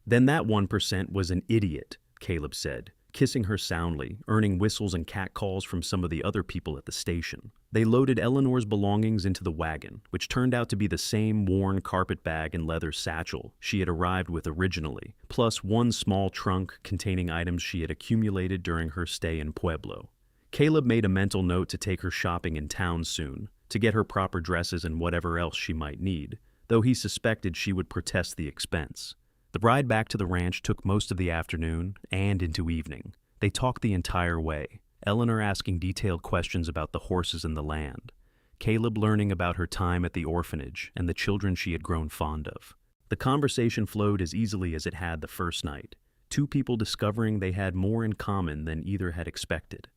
"Then that 1% was an idiot," Caleb said, kissing her soundly, earning whistles and catcalls from some of the other people at the station. They loaded Eleanor's belongings into the wagon, which turned out to be the same worn carpet bag and leather satchel she had arrived with originally, plus one small trunk containing items she had accumulated during her stay in Pueblo. Caleb made a mental note to take her shopping in town soon, to get her proper dresses and whatever else she might need, though he suspected she would protest the expense. The ride back to the ranch took most of the afternoon and into evening. They talked the entire way, Eleanor asking detailed questions about the horses and the land, Caleb learning about her time at the orphanage and the children she had grown fond of. The conversation flowed as easily as it had the first night, two people discovering they had more in common than either had expected.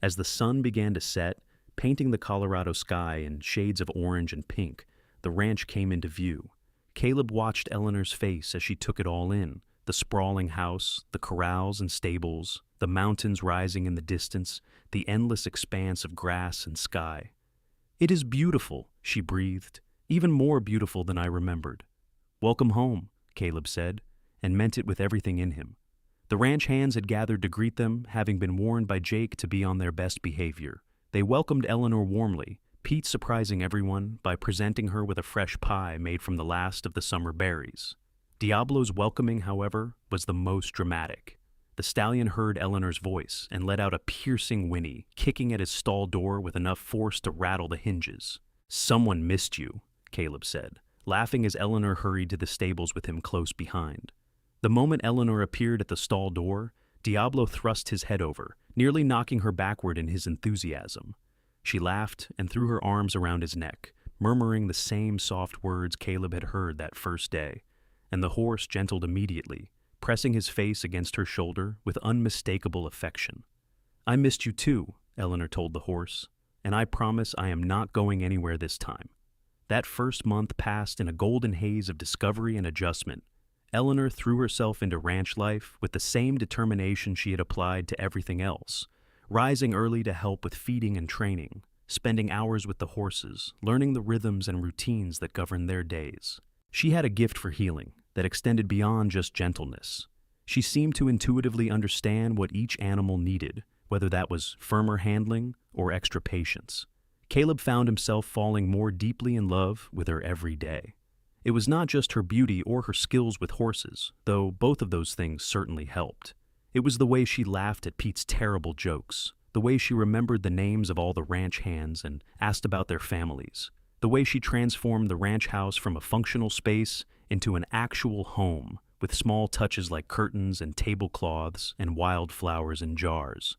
As the sun began to set, painting the Colorado sky in shades of orange and pink, the ranch came into view. Caleb watched Eleanor's face as she took it all in, The sprawling house, the corrals and stables, the mountains rising in the distance, the endless expanse of grass and sky. "It is beautiful," she breathed, "even more beautiful than I remembered." "Welcome home," Caleb said, and meant it with everything in him. The ranch hands had gathered to greet them, having been warned by Jake to be on their best behavior. They welcomed Eleanor warmly, Pete surprising everyone by presenting her with a fresh pie made from the last of the summer berries. Diablo's welcoming, however, was the most dramatic. The stallion heard Eleanor's voice and let out a piercing whinny, kicking at his stall door with enough force to rattle the hinges. "Someone missed you," Caleb said, laughing as Eleanor hurried to the stables with him close behind. The moment Eleanor appeared at the stall door, Diablo thrust his head over, nearly knocking her backward in his enthusiasm. She laughed and threw her arms around his neck, murmuring the same soft words Caleb had heard that first day, and the horse gentled immediately, pressing his face against her shoulder with unmistakable affection. "I missed you too," Eleanor told the horse, "and I promise I am not going anywhere this time." That first month passed in a golden haze of discovery and adjustment. Eleanor threw herself into ranch life with the same determination she had applied to everything else, rising early to help with feeding and training, spending hours with the horses, learning the rhythms and routines that govern their days. She had a gift for healing that extended beyond just gentleness. She seemed to intuitively understand what each animal needed, whether that was firmer handling or extra patience. Caleb found himself falling more deeply in love with her every day. It was not just her beauty or her skills with horses, though both of those things certainly helped. It was the way she laughed at Pete's terrible jokes, the way she remembered the names of all the ranch hands and asked about their families, the way she transformed the ranch house from a functional space into an actual home, with small touches like curtains and tablecloths and wildflowers in jars.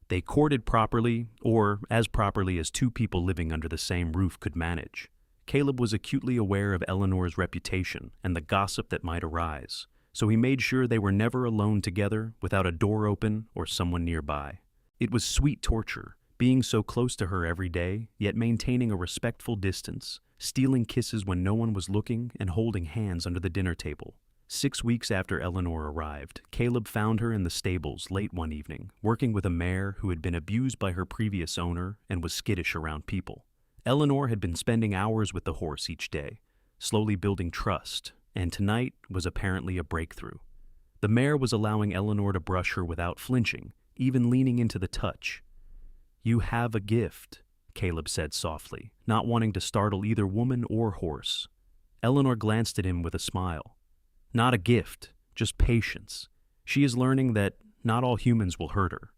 They courted properly, or as properly as two people living under the same roof could manage. Caleb was acutely aware of Eleanor's reputation and the gossip that might arise, so he made sure they were never alone together without a door open or someone nearby. It was sweet torture, being so close to her every day, yet maintaining a respectful distance, stealing kisses when no one was looking, and holding hands under the dinner table. 6 weeks after Eleanor arrived, Caleb found her in the stables late one evening, working with a mare who had been abused by her previous owner and was skittish around people. Eleanor had been spending hours with the horse each day, slowly building trust, and tonight was apparently a breakthrough. The mare was allowing Eleanor to brush her without flinching, even leaning into the touch. "You have a gift," Caleb said softly, not wanting to startle either woman or horse. Eleanor glanced at him with a smile. "Not a gift, just patience. She is learning that not all humans will hurt her."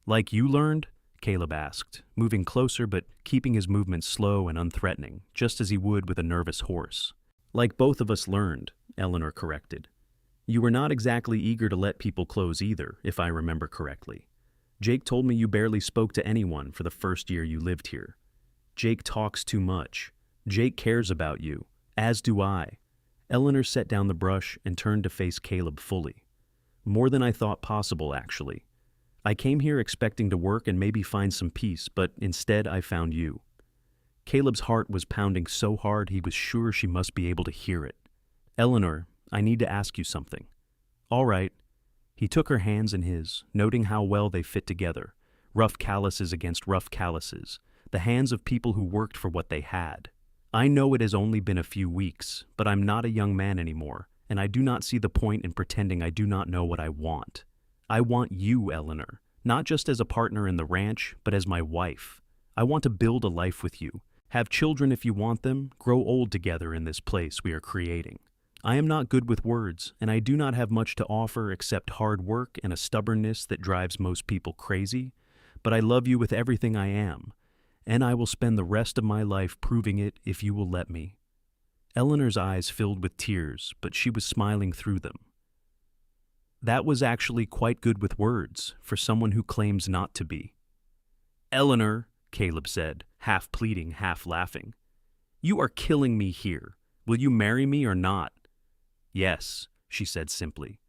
"Like you learned?" Caleb asked, moving closer but keeping his movements slow and unthreatening, just as he would with a nervous horse. "Like both of us learned," Eleanor corrected. "You were not exactly eager to let people close either, if I remember correctly. Jake told me you barely spoke to anyone for the first year you lived here. Jake talks too much. Jake cares about you, as do I." Eleanor set down the brush and turned to face Caleb fully. "More than I thought possible, actually. I came here expecting to work and maybe find some peace, but instead I found you." Caleb's heart was pounding so hard he was sure she must be able to hear it. "Eleanor, I need to ask you something." "All right." He took her hands in his, noting how well they fit together, rough calluses against rough calluses, the hands of people who worked for what they had. "I know it has only been a few weeks, but I'm not a young man anymore, and I do not see the point in pretending I do not know what I want. I want you, Eleanor, not just as a partner in the ranch, but as my wife. I want to build a life with you, have children if you want them, grow old together in this place we are creating. I am not good with words, and I do not have much to offer except hard work and a stubbornness that drives most people crazy, but I love you with everything I am, and I will spend the rest of my life proving it if you will let me." Eleanor's eyes filled with tears, but she was smiling through them. That was actually quite good with words for someone who claims not to be. "Eleanor," Caleb said, half pleading, half laughing, "you are killing me here. Will you marry me or not?" "Yes," she said simply.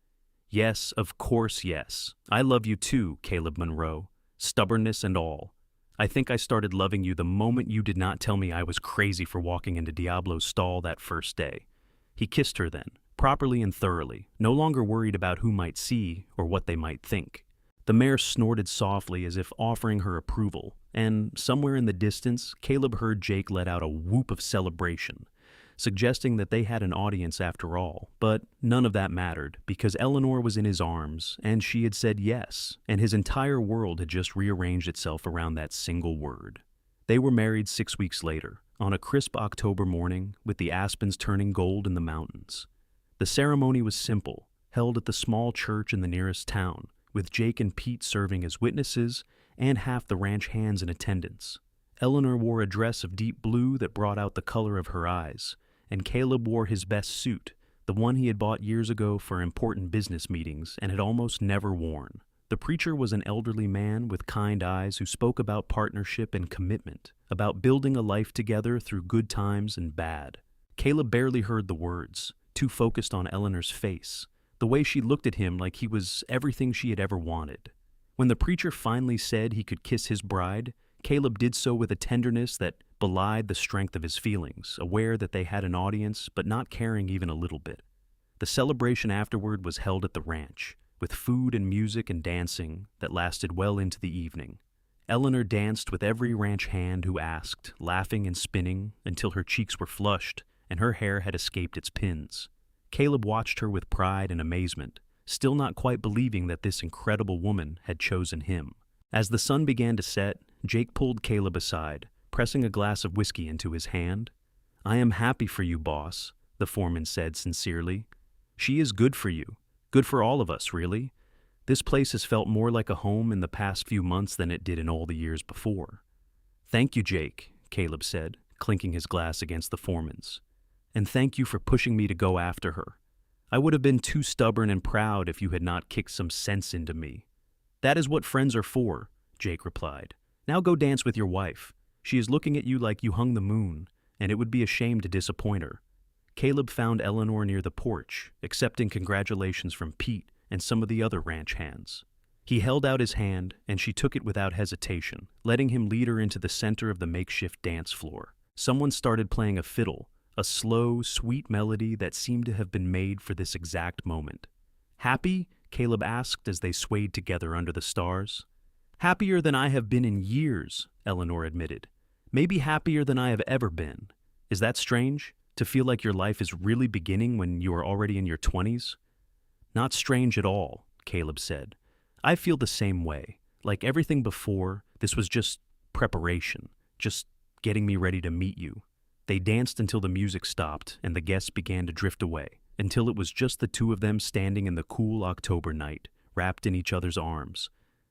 "Yes, of course yes. I love you too, Caleb Monroe, stubbornness and all. I think I started loving you the moment you did not tell me I was crazy for walking into Diablo's stall that first day." He kissed her then, properly and thoroughly, no longer worried about who might see or what they might think. The mare snorted softly as if offering her approval, and somewhere in the distance, Caleb heard Jake let out a whoop of celebration, suggesting that they had an audience after all. But none of that mattered, because Eleanor was in his arms, and she had said yes, and his entire world had just rearranged itself around that single word. They were married 6 weeks later, on a crisp October morning, with the aspens turning gold in the mountains. The ceremony was simple, held at the small church in the nearest town, with Jake and Pete serving as witnesses and half the ranch hands in attendance. Eleanor wore a dress of deep blue that brought out the color of her eyes, and Caleb wore his best suit, the one he had bought years ago for important business meetings and had almost never worn. The preacher was an elderly man with kind eyes who spoke about partnership and commitment, about building a life together through good times and bad. Caleb barely heard the words, too focused on Eleanor's face, the way she looked at him like he was everything she had ever wanted. When the preacher finally said he could kiss his bride, Caleb did so with a tenderness that belied the strength of his feelings, aware that they had an audience but not caring even a little bit. The celebration afterward was held at the ranch, with food and music and dancing that lasted well into the evening. Eleanor danced with every ranch hand who asked, laughing and spinning until her cheeks were flushed and her hair had escaped its pins. Caleb watched her with pride and amazement, still not quite believing that this incredible woman had chosen him. As the sun began to set, Jake pulled Caleb aside, pressing a glass of whiskey into his hand. "I am happy for you, boss," the foreman said sincerely. "She is good for you. Good for all of us, really. This place has felt more like a home in the past few months than it did in all the years before." "Thank you, Jake," Caleb said, clinking his glass against the foreman's. "And thank you for pushing me to go after her. I would have been too stubborn and proud if you had not kicked some sense into me." "That is what friends are for," Jake replied. "Now go dance with your wife. She is looking at you like you hung the moon, and it would be a shame to disappoint her." Caleb found Eleanor near the porch, accepting congratulations from Pete and some of the other ranch hands. He held out his hand, and she took it without hesitation, letting him lead her into the center of the makeshift dance floor. Someone started playing a fiddle, a slow, sweet melody that seemed to have been made for this exact moment. "Happy?" Caleb asked as they swayed together under the stars. "Happier than I have been in years," Eleanor admitted. "Maybe happier than I have ever been. Is that strange? To feel like your life is really beginning when you are already in your 20s? "Not strange at all," Caleb said. "I feel the same way. Like everything before, this was just preparation, just getting me ready to meet you." They danced until the music stopped and the guests began to drift away, until it was just the two of them standing in the cool October night, wrapped in each other's arms.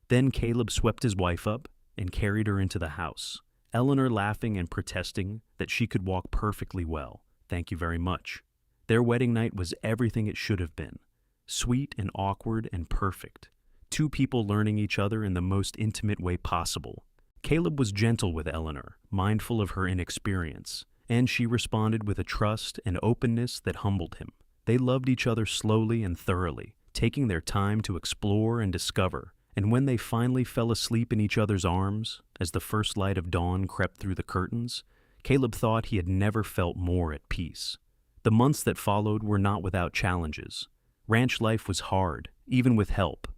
Then Caleb swept his wife up and carried her into the house, Eleanor laughing and protesting that she could walk perfectly well. "Thank you very much." Their wedding night was everything it should have been. Sweet and awkward and perfect. Two people learning each other in the most intimate way possible. Caleb was gentle with Eleanor, mindful of her inexperience, and she responded with a trust and openness that humbled him. They loved each other slowly and thoroughly, taking their time to explore and discover, and when they finally fell asleep in each other's arms, as the first light of dawn crept through the curtains, Caleb thought he had never felt more at peace. The months that followed were not without challenges. Ranch life was hard, even with help,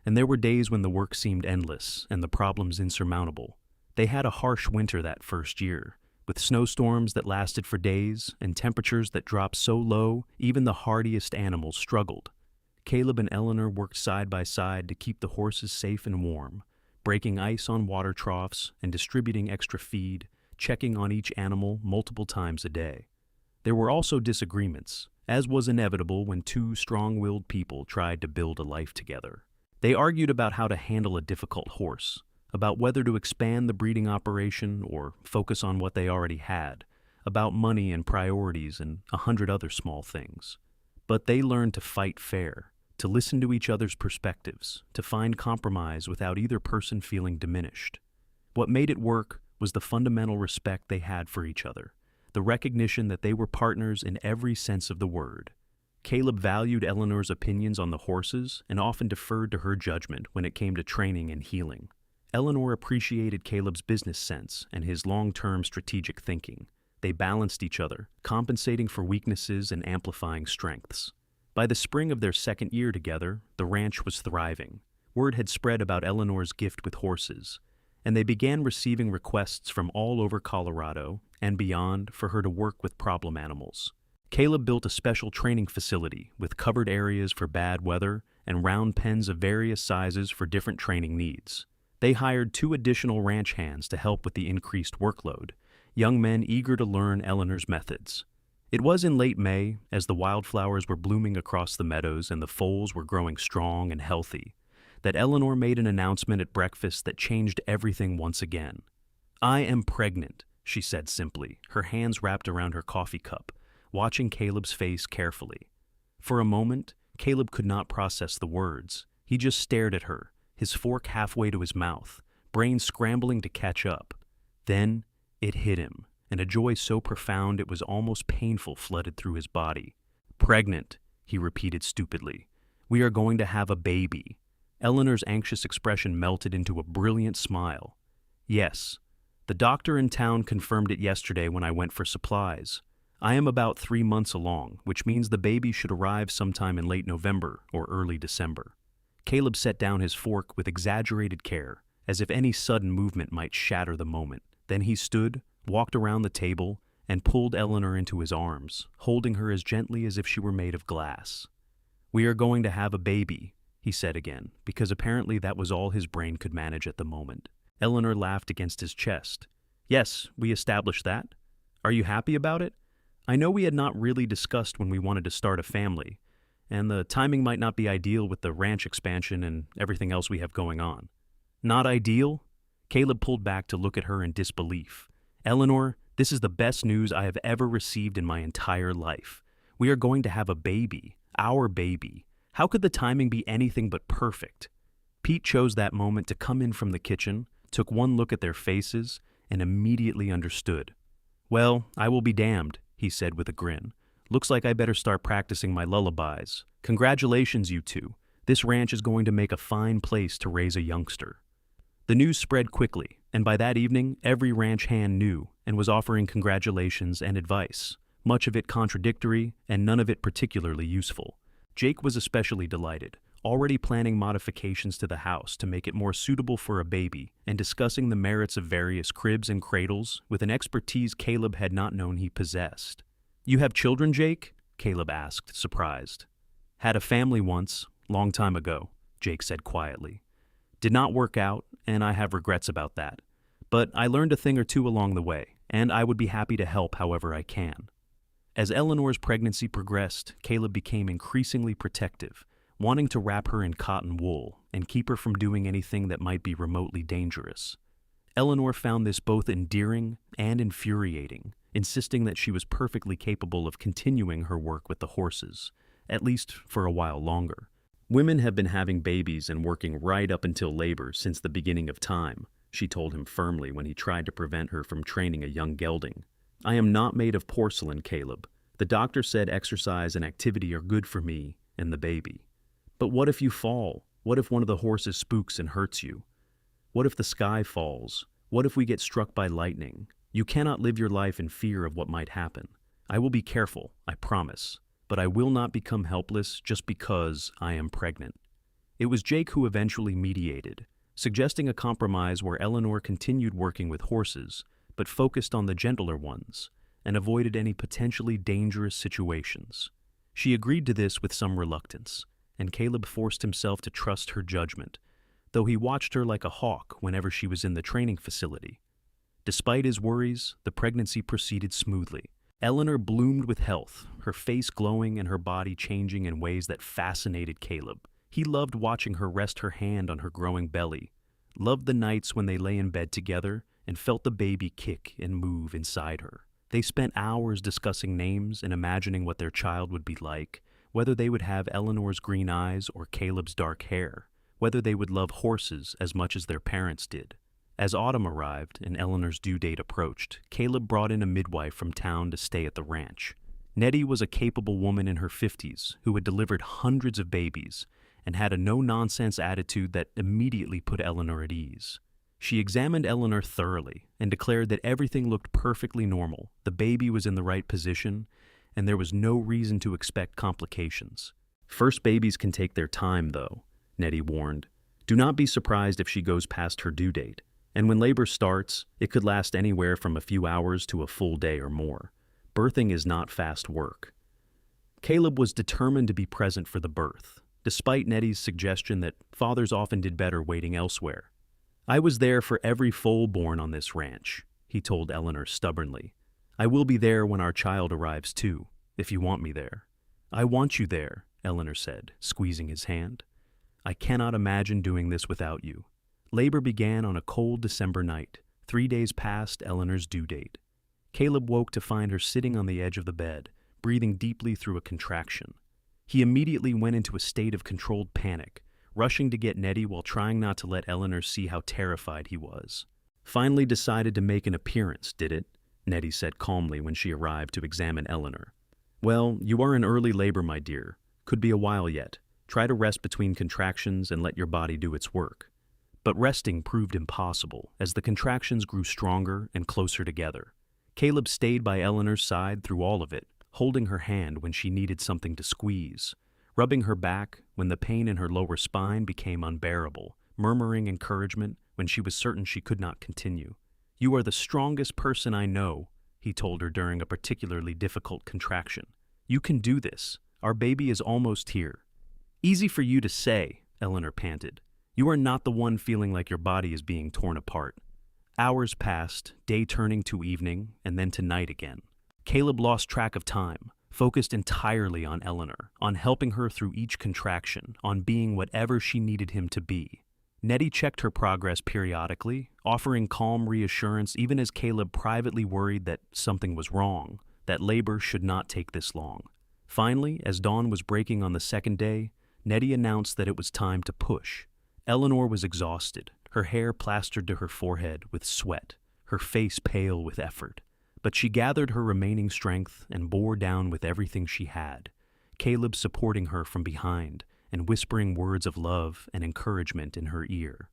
and there were days when the work seemed endless and the problems insurmountable. They had a harsh winter that first year, with snowstorms that lasted for days and temperatures that dropped so low even the hardiest animals struggled. Caleb and Eleanor worked side by side to keep the horses safe and warm, breaking ice on water troughs and distributing extra feed, checking on each animal multiple times a day. There were also disagreements, as was inevitable when two strong-willed people tried to build a life together. They argued about how to handle a difficult horse, about whether to expand the breeding operation or focus on what they already had, about money and priorities and 100 other small things. But they learned to fight fair, to listen to each other's perspectives, to find compromise without either person feeling diminished. What made it work was the fundamental respect they had for each other, the recognition that they were partners in every sense of the word. Caleb valued Eleanor's opinions on the horses and often deferred to her judgment when it came to training and healing. Eleanor appreciated Caleb's business sense and his long-term strategic thinking. They balanced each other, compensating for weaknesses and amplifying strengths. By the spring of their second year together, the ranch was thriving. Word had spread about Eleanor's gift with horses, and they began receiving requests from all over Colorado and beyond for her to work with problem animals. Caleb built a special training facility with covered areas for bad weather and round pens of various sizes for different training needs. They hired 2 additional ranch hands to help with the increased workload, young men eager to learn Eleanor's methods. It was in late May, as the wildflowers were blooming across the meadows and the foals were growing strong and healthy, that Eleanor made an announcement at breakfast that changed everything once again. "I am pregnant," she said simply, her hands wrapped around her coffee cup, watching Caleb's face carefully. For a moment, Caleb could not process the words. He just stared at her, his fork halfway to his mouth, brain scrambling to catch up. Then it hit him, and a joy so profound it was almost painful flooded through his body. "Pregnant," he repeated stupidly. "We are going to have a baby." Eleanor's anxious expression melted into a brilliant smile. "Yes. The doctor in town confirmed it yesterday when I went for supplies. I am about 3 months along, which means the baby should arrive sometime in late November or early December." Caleb set down his fork with exaggerated care, as if any sudden movement might shatter the moment. Then he stood, walked around the table, and pulled Eleanor into his arms, holding her as gently as if she were made of glass. "We are going to have a baby," he said again, because apparently that was all his brain could manage at the moment. Eleanor laughed against his chest. "Yes, we established that. Are you happy about it? I know we had not really discussed when we wanted to start a family, and the timing might not be ideal with the ranch expansion and everything else we have going on." "Not ideal?" Caleb pulled back to look at her in disbelief. "Eleanor, this is the best news I have ever received in my entire life. We are going to have a baby, our baby. How could the timing be anything but perfect?" Pete chose that moment to come in from the kitchen, took one look at their faces, and immediately understood. "Well, I will be damned," he said with a grin. "Looks like I better start practicing my lullabies. Congratulations, you two. This ranch is going to make a fine place to raise a youngster." The news spread quickly, and by that evening, every ranch hand knew and was offering congratulations and advice, much of it contradictory and none of it particularly useful. Jake was especially delighted, already planning modifications to the house to make it more suitable for a baby and discussing the merits of various cribs and cradles with an expertise Caleb had not known he possessed. "You have children, Jake?" Caleb asked, surprised. "Had a family once, long time ago," Jake said quietly. "Did not work out, and I have regrets about that. But I learned a thing or two along the way, and I would be happy to help however I can." As Eleanor's pregnancy progressed, Caleb became increasingly protective, wanting to wrap her in cotton wool and keep her from doing anything that might be remotely dangerous. Eleanor found this both endearing and infuriating, insisting that she was perfectly capable of continuing her work with the horses, at least for a while longer. "Women have been having babies and working right up until labor since the beginning of time," she told him firmly when he tried to prevent her from training a young gelding. "I am not made of porcelain, Caleb. The doctor said exercise and activity are good for me and the baby. But what if you fall? What if one of the horses spooks and hurts you? What if the sky falls? What if we get struck by lightning? You cannot live your life in fear of what might happen. I will be careful, I promise, but I will not become helpless just because I am pregnant." It was Jake who eventually mediated, suggesting a compromise where Eleanor continued working with horses, but focused on the gentler ones, and avoided any potentially dangerous situations. She agreed to this with some reluctance, and Caleb forced himself to trust her judgment, though he watched her like a hawk whenever she was in the training facility. Despite his worries, the pregnancy proceeded smoothly. Eleanor bloomed with health, her face glowing and her body changing in ways that fascinated Caleb. He loved watching her rest her hand on her growing belly, loved the nights when they lay in bed together and felt the baby kick and move inside her. They spent hours discussing names and imagining what their child would be like, whether they would have Eleanor's green eyes or Caleb's dark hair, whether they would love horses as much as their parents did. As autumn arrived and Eleanor's due date approached, Caleb brought in a midwife from town to stay at the ranch. Nettie was a capable woman in her 50s who had delivered hundreds of babies and had a no-nonsense attitude that immediately put Eleanor at ease. She examined Eleanor thoroughly and declared that everything looked perfectly normal, the baby was in the right position, and there was no reason to expect complications. First babies can take their time, though, Nettie warned. Do not be surprised if she goes past her due date. And when labor starts, it could last anywhere from a few hours to a full day or more. Birthing is not fast work. Caleb was determined to be present for the birth, despite Nettie's suggestion that fathers often did better waiting elsewhere. I was there for every foal born on this ranch, he told Eleanor stubbornly. I will be there when our child arrives too, if you want me there. I want you there, Eleanor said, squeezing his hand. I cannot imagine doing this without you. Labor began on a cold December night, 3 days past Eleanor's due date. Caleb woke to find her sitting on the edge of the bed, breathing deeply through a contraction. He immediately went into a state of controlled panic, rushing to get Nettie while trying not to let Eleanor see how terrified he was. Finally decided to make an appearance, did it? Nettie said calmly when she arrived to examine Eleanor. Well, you are in early labor, my dear. Could be a while yet. Try to rest between contractions and let your body do its work. But resting proved impossible as the contractions grew stronger and closer together. Caleb stayed by Eleanor's side through all of it, holding her hand when she needed something to squeeze, rubbing her back when the pain in her lower spine became unbearable, murmuring encouragement when she was certain she could not continue. You are the strongest person I know, he told her during a particularly difficult contraction. You can do this. Our baby is almost here. Easy for you to say, Eleanor panted. You are not the one feeling like your body is being torn apart. Hours passed, day turning to evening, and then to night again. Caleb lost track of time, focused entirely on Eleanor, on helping her through each contraction, on being whatever she needed him to be. Nettie checked her progress periodically, offering calm reassurance even as Caleb privately worried that something was wrong, that labor should not take this long. Finally, as dawn was breaking on the second day, Nettie announced that it was time to push. Eleanor was exhausted, her hair plastered to her forehead with sweat, her face pale with effort. But she gathered her remaining strength and bore down with everything she had, Caleb supporting her from behind and whispering words of love and encouragement in her ear.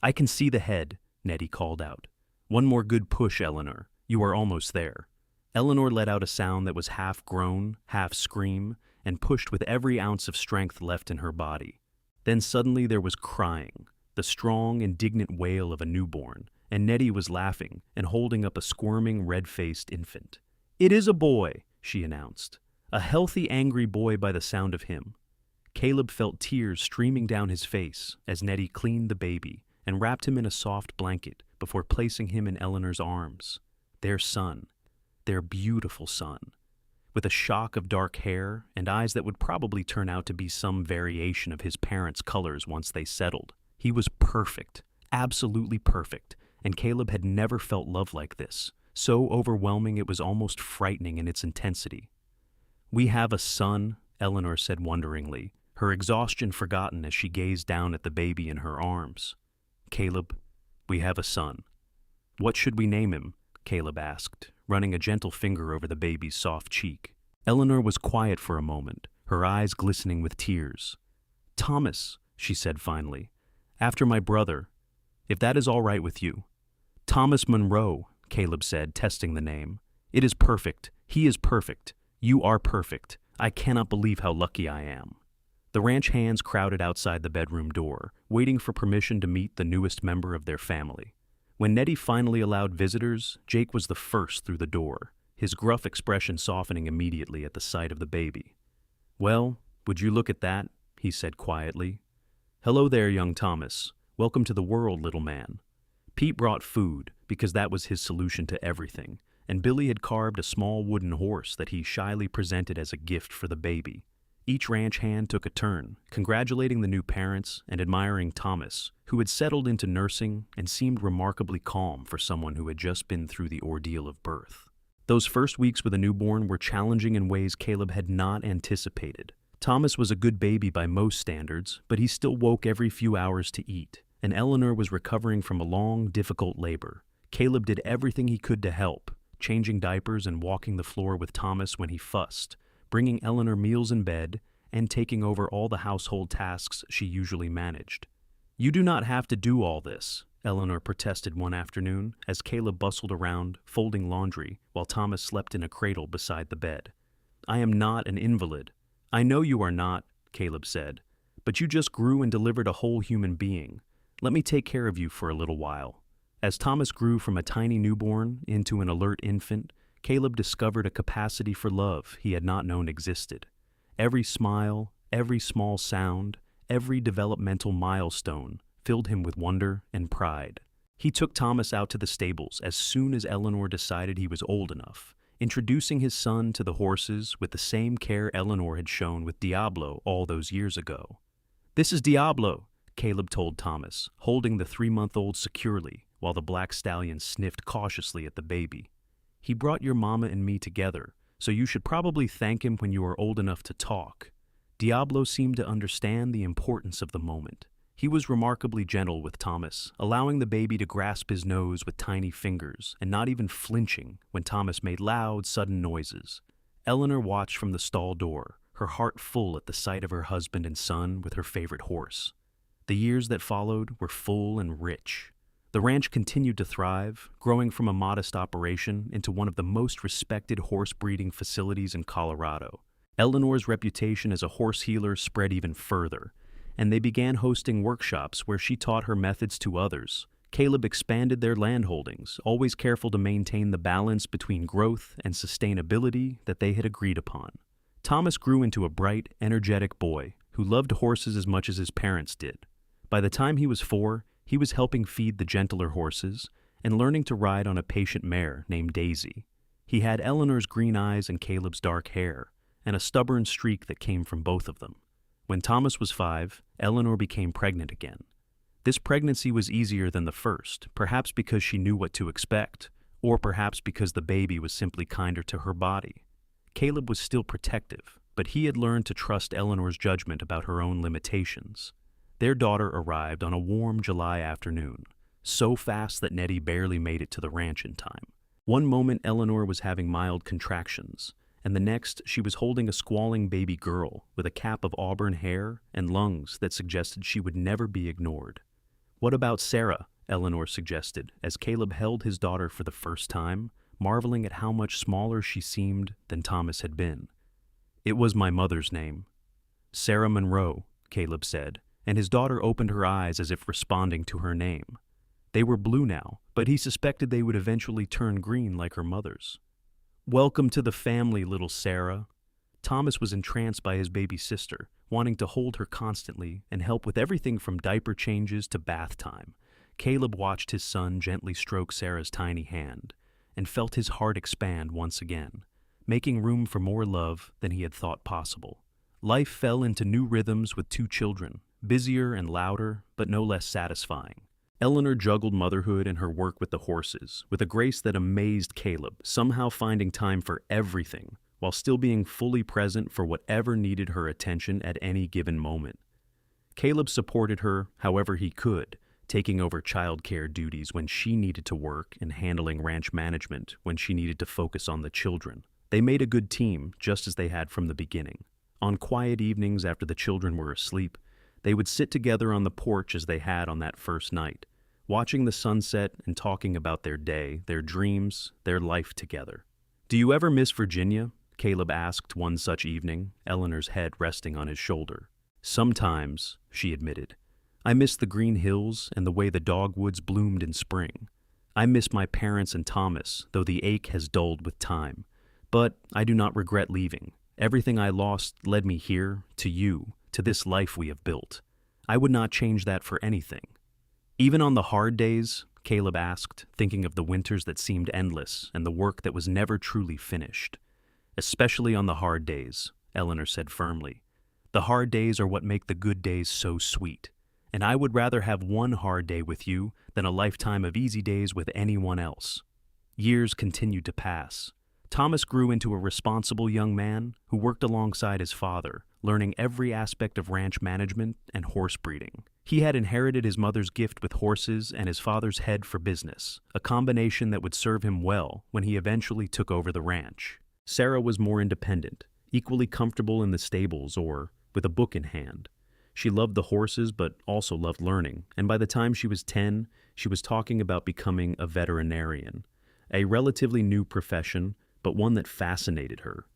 I can see the head, Nettie called out. One more good push, Eleanor. You are almost there. Eleanor let out a sound that was half groan, half scream, and pushed with every ounce of strength left in her body. Then suddenly there was crying, the strong, indignant wail of a newborn, and Nettie was laughing and holding up a squirming, red-faced infant. It is a boy, she announced. A healthy, angry boy by the sound of him. Caleb felt tears streaming down his face as Nettie cleaned the baby and wrapped him in a soft blanket before placing him in Eleanor's arms. Their son, their beautiful son, with a shock of dark hair and eyes that would probably turn out to be some variation of his parents' colors once they settled. He was perfect, absolutely perfect, and Caleb had never felt love like this, so overwhelming it was almost frightening in its intensity. We have a son, Eleanor said wonderingly, her exhaustion forgotten as she gazed down at the baby in her arms. Caleb, we have a son. What should we name him? Caleb asked, running a gentle finger over the baby's soft cheek. Eleanor was quiet for a moment, her eyes glistening with tears. Thomas, she said finally, after my brother, if that is all right with you. Thomas Monroe, Caleb said, testing the name. It is perfect. He is perfect. You are perfect. I cannot believe how lucky I am. The ranch hands crowded outside the bedroom door, waiting for permission to meet the newest member of their family. When Nettie finally allowed visitors, Jake was the first through the door, his gruff expression softening immediately at the sight of the baby. Well, would you look at that? He said quietly. Hello there, young Thomas. Welcome to the world, little man. Pete brought food, because that was his solution to everything, and Billy had carved a small wooden horse that he shyly presented as a gift for the baby. Each ranch hand took a turn, congratulating the new parents and admiring Thomas, who had settled into nursing and seemed remarkably calm for someone who had just been through the ordeal of birth. Those first weeks with a newborn were challenging in ways Caleb had not anticipated. Thomas was a good baby by most standards, but he still woke every few hours to eat, and Eleanor was recovering from a long, difficult labor. Caleb did everything he could to help, changing diapers and walking the floor with Thomas when he fussed, bringing Eleanor meals in bed, and taking over all the household tasks she usually managed. You do not have to do all this, Eleanor protested one afternoon as Caleb bustled around, folding laundry, while Thomas slept in a cradle beside the bed. I am not an invalid. I know you are not, Caleb said. "But you just grew and delivered a whole human being. Let me take care of you for a little while." As Thomas grew from a tiny newborn into an alert infant, Caleb discovered a capacity for love he had not known existed. Every smile, every small sound, every developmental milestone filled him with wonder and pride. He took Thomas out to the stables as soon as Eleanor decided he was old enough, introducing his son to the horses with the same care Eleanor had shown with Diablo all those years ago. "This is Diablo," Caleb told Thomas, holding the 3-month-old securely while the black stallion sniffed cautiously at the baby. "He brought your mama and me together, so you should probably thank him when you are old enough to talk." Diablo seemed to understand the importance of the moment. He was remarkably gentle with Thomas, allowing the baby to grasp his nose with tiny fingers and not even flinching when Thomas made loud, sudden noises. Eleanor watched from the stall door, her heart full at the sight of her husband and son with her favorite horse. The years that followed were full and rich. The ranch continued to thrive, growing from a modest operation into one of the most respected horse breeding facilities in Colorado. Eleanor's reputation as a horse healer spread even further, and they began hosting workshops where she taught her methods to others. Caleb expanded their land holdings, always careful to maintain the balance between growth and sustainability that they had agreed upon. Thomas grew into a bright, energetic boy who loved horses as much as his parents did. By the time he was 4, he was helping feed the gentler horses and learning to ride on a patient mare named Daisy. He had Eleanor's green eyes and Caleb's dark hair, and a stubborn streak that came from both of them. When Thomas was 5, Eleanor became pregnant again. This pregnancy was easier than the first, perhaps because she knew what to expect, or perhaps because the baby was simply kinder to her body. Caleb was still protective, but he had learned to trust Eleanor's judgment about her own limitations. Their daughter arrived on a warm July afternoon, so fast that Nettie barely made it to the ranch in time. One moment Eleanor was having mild contractions, and the next she was holding a squalling baby girl with a cap of auburn hair and lungs that suggested she would never be ignored. "What about Sarah?" Eleanor suggested as Caleb held his daughter for the first time, marveling at how much smaller she seemed than Thomas had been. "It was my mother's name." "Sarah Monroe," Caleb said, and his daughter opened her eyes as if responding to her name. They were blue now, but he suspected they would eventually turn green like her mother's. "Welcome to the family, little Sarah." Thomas was entranced by his baby sister, wanting to hold her constantly and help with everything from diaper changes to bath time. Caleb watched his son gently stroke Sarah's tiny hand and felt his heart expand once again, making room for more love than he had thought possible. Life fell into new rhythms with 2 children, busier and louder, but no less satisfying. Eleanor juggled motherhood and her work with the horses, with a grace that amazed Caleb, somehow finding time for everything, while still being fully present for whatever needed her attention at any given moment. Caleb supported her however he could, taking over childcare duties when she needed to work and handling ranch management when she needed to focus on the children. They made a good team, just as they had from the beginning. On quiet evenings after the children were asleep, they would sit together on the porch as they had on that first night, watching the sunset and talking about their day, their dreams, their life together. "Do you ever miss Virginia?" Caleb asked one such evening, Eleanor's head resting on his shoulder. "Sometimes," she admitted. "I miss the green hills and the way the dogwoods bloomed in spring. I miss my parents and Thomas, though the ache has dulled with time. But I do not regret leaving. Everything I lost led me here, to you, to this life we have built. I would not change that for anything." "Even on the hard days?" Caleb asked, thinking of the winters that seemed endless and the work that was never truly finished. "Especially on the hard days," Eleanor said firmly. "The hard days are what make the good days so sweet, and I would rather have one hard day with you than a lifetime of easy days with anyone else." Years continued to pass. Thomas grew into a responsible young man who worked alongside his father, learning every aspect of ranch management and horse breeding. He had inherited his mother's gift with horses and his father's head for business, a combination that would serve him well when he eventually took over the ranch. Sarah was more independent, equally comfortable in the stables or with a book in hand. She loved the horses but also loved learning, and by the time she was 10, she was talking about becoming a veterinarian, a relatively new profession, but one that fascinated her.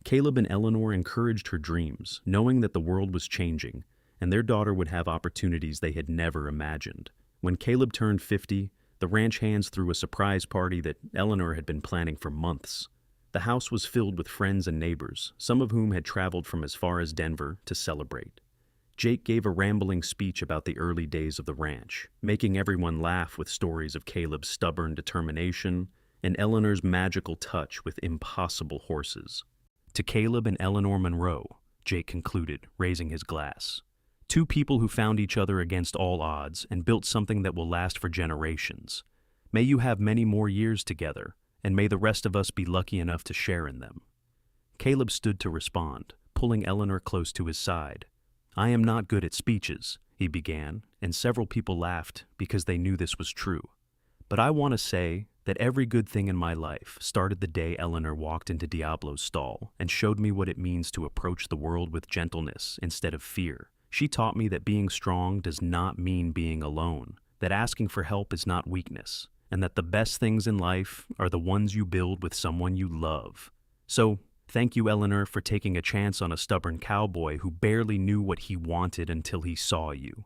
Caleb and Eleanor encouraged her dreams, knowing that the world was changing, and their daughter would have opportunities they had never imagined. When Caleb turned 50, the ranch hands threw a surprise party that Eleanor had been planning for months. The house was filled with friends and neighbors, some of whom had traveled from as far as Denver to celebrate. Jake gave a rambling speech about the early days of the ranch, making everyone laugh with stories of Caleb's stubborn determination and Eleanor's magical touch with impossible horses. To Caleb and Eleanor Monroe, Jake concluded, raising his glass. Two people who found each other against all odds and built something that will last for generations. May you have many more years together, and may the rest of us be lucky enough to share in them. Caleb stood to respond, pulling Eleanor close to his side. I am not good at speeches, he began, and several people laughed because they knew this was true. But I want to say that every good thing in my life started the day Eleanor walked into Diablo's stall and showed me what it means to approach the world with gentleness instead of fear. She taught me that being strong does not mean being alone, that asking for help is not weakness, and that the best things in life are the ones you build with someone you love. So, thank you, Eleanor, for taking a chance on a stubborn cowboy who barely knew what he wanted until he saw you.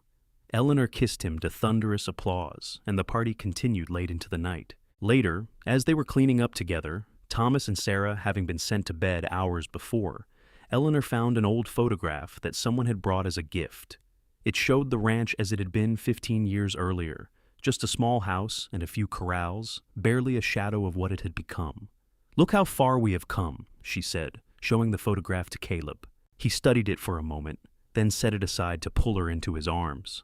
Eleanor kissed him to thunderous applause, and the party continued late into the night. Later, as they were cleaning up together, Thomas and Sarah having been sent to bed hours before, Eleanor found an old photograph that someone had brought as a gift. It showed the ranch as it had been 15 years earlier, just a small house and a few corrals, barely a shadow of what it had become. Look how far we have come, she said, showing the photograph to Caleb. He studied it for a moment, then set it aside to pull her into his arms.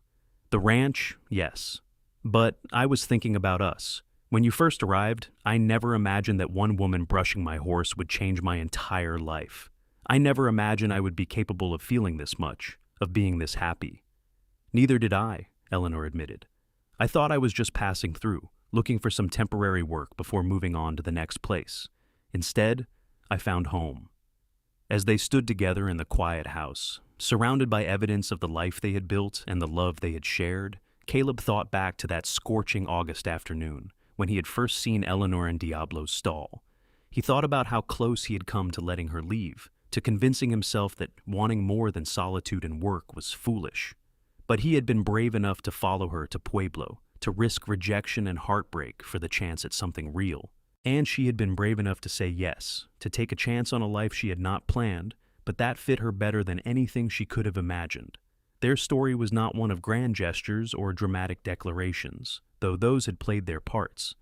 The ranch, yes. But I was thinking about us. When you first arrived, I never imagined that one woman brushing my horse would change my entire life. I never imagined I would be capable of feeling this much, of being this happy. Neither did I, Eleanor admitted. I thought I was just passing through, looking for some temporary work before moving on to the next place. Instead, I found home. As they stood together in the quiet house, surrounded by evidence of the life they had built and the love they had shared, Caleb thought back to that scorching August afternoon, when he had first seen Eleanor in Diablo's stall. He thought about how close he had come to letting her leave, to convincing himself that wanting more than solitude and work was foolish. But he had been brave enough to follow her to Pueblo, to risk rejection and heartbreak for the chance at something real. And she had been brave enough to say yes, to take a chance on a life she had not planned, but that fit her better than anything she could have imagined. Their story was not one of grand gestures or dramatic declarations, though those had played their parts.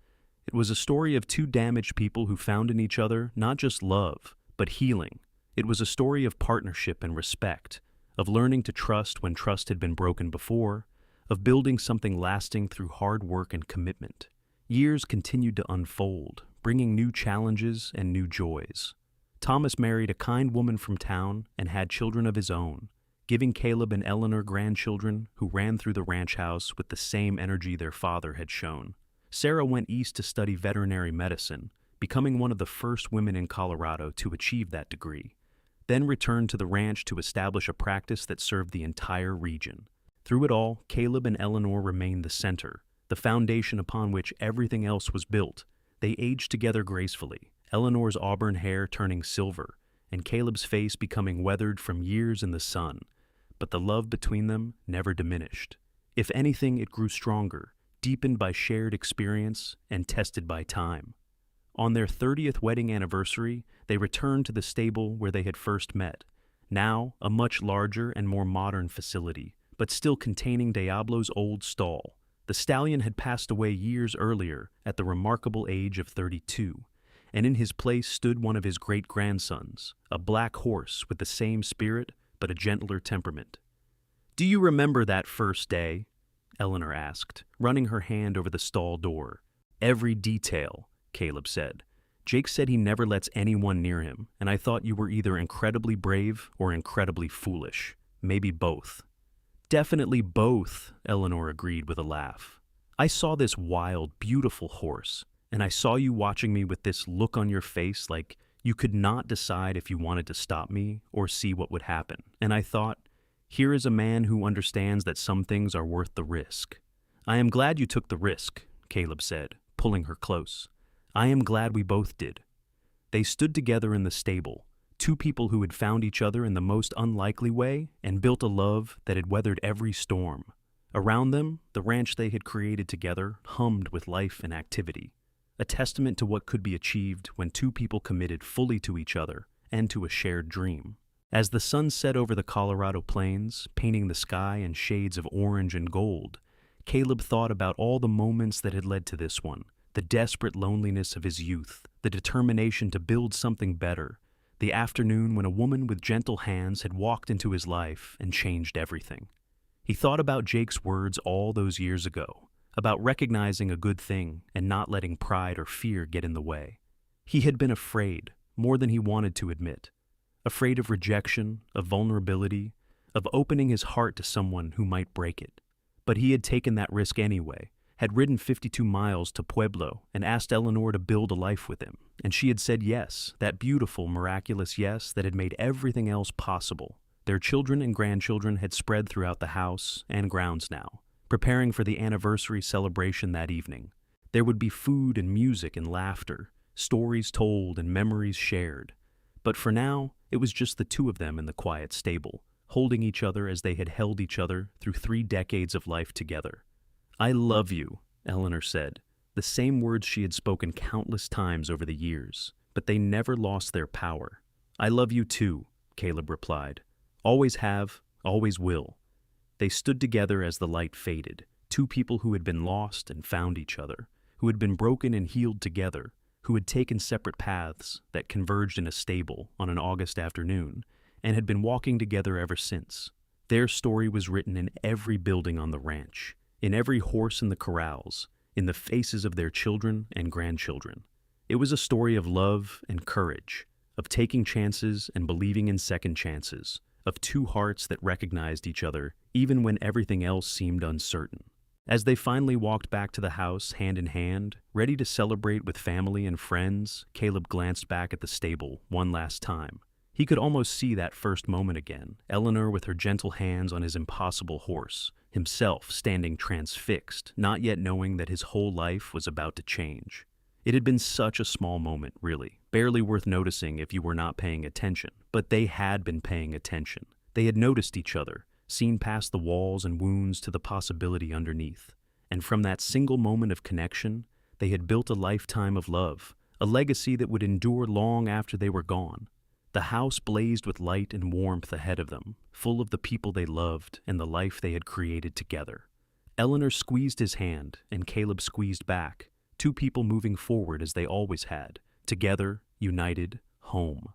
It was a story of two damaged people who found in each other not just love, but healing. It was a story of partnership and respect, of learning to trust when trust had been broken before, of building something lasting through hard work and commitment. Years continued to unfold, bringing new challenges and new joys. Thomas married a kind woman from town and had children of his own, giving Caleb and Eleanor grandchildren who ran through the ranch house with the same energy their father had shown. Sarah went east to study veterinary medicine, becoming one of the first women in Colorado to achieve that degree, then returned to the ranch to establish a practice that served the entire region. Through it all, Caleb and Eleanor remained the center, the foundation upon which everything else was built. They aged together gracefully, Eleanor's auburn hair turning silver, and Caleb's face becoming weathered from years in the sun. But the love between them never diminished. If anything, it grew stronger, deepened by shared experience and tested by time. On their 30th wedding anniversary, they returned to the stable where they had first met, now a much larger and more modern facility, but still containing Diablo's old stall. The stallion had passed away years earlier at the remarkable age of 32, and in his place stood one of his great-grandsons, a black horse with the same spirit but a gentler temperament. "Do you remember that first day?" Eleanor asked, running her hand over the stall door. "Every detail," Caleb said. "Jake said he never lets anyone near him, and I thought you were either incredibly brave or incredibly foolish. Maybe both." "Definitely both," Eleanor agreed with a laugh. "I saw this wild, beautiful horse, and I saw you watching me with this look on your face like you could not decide if you wanted to stop me or see what would happen. And I thought, here is a man who understands that some things are worth the risk." "I am glad you took the risk," Caleb said, pulling her close. "I am glad we both did." They stood together in the stable, Two people who had found each other in the most unlikely way and built a love that had weathered every storm. Around them, the ranch they had created together hummed with life and activity, a testament to what could be achieved when two people committed fully to each other and to a shared dream. As the sun set over the Colorado plains, painting the sky in shades of orange and gold, Caleb thought about all the moments that had led to this one, the desperate loneliness of his youth, the determination to build something better, the afternoon when a woman with gentle hands had walked into his life and changed everything. He thought about Jake's words all those years ago, about recognizing a good thing and not letting pride or fear get in the way. He had been afraid, more than he wanted to admit, afraid of rejection, of vulnerability, of opening his heart to someone who might break it. But he had taken that risk anyway, had ridden 52 miles to Pueblo and asked Eleanor to build a life with him, and she had said yes, that beautiful, miraculous yes that had made everything else possible. Their children and grandchildren had spread throughout the house and grounds now, preparing for the anniversary celebration that evening. There would be food and music and laughter, stories told and memories shared. But for now, it was just the two of them in the quiet stable, holding each other as they had held each other through 3 decades of life together. "I love you," Eleanor said, the same words she had spoken countless times over the years, but they never lost their power. "I love you too," Caleb replied. "Always have, always will." They stood together as the light faded, two people who had been lost and found each other, who had been broken and healed together, who had taken separate paths that converged in a stable on an August afternoon, and had been walking together ever since. Their story was written in every building on the ranch, in every horse in the corrals, in the faces of their children and grandchildren. It was a story of love and courage, of taking chances and believing in second chances, of two hearts that recognized each other even when everything else seemed uncertain. As they finally walked back to the house hand in hand, ready to celebrate with family and friends, Caleb glanced back at the stable one last time. He could almost see that first moment again, Eleanor with her gentle hands on his impossible horse, himself standing transfixed, not yet knowing that his whole life was about to change. It had been such a small moment, really, barely worth noticing if you were not paying attention, but they had been paying attention. They had noticed each other, seen past the walls and wounds to the possibility underneath. And from that single moment of connection, they had built a lifetime of love, a legacy that would endure long after they were gone. The house blazed with light and warmth ahead of them, full of the people they loved and the life they had created together. Eleanor squeezed his hand, and Caleb squeezed back, two people moving forward as they always had, together, united, home.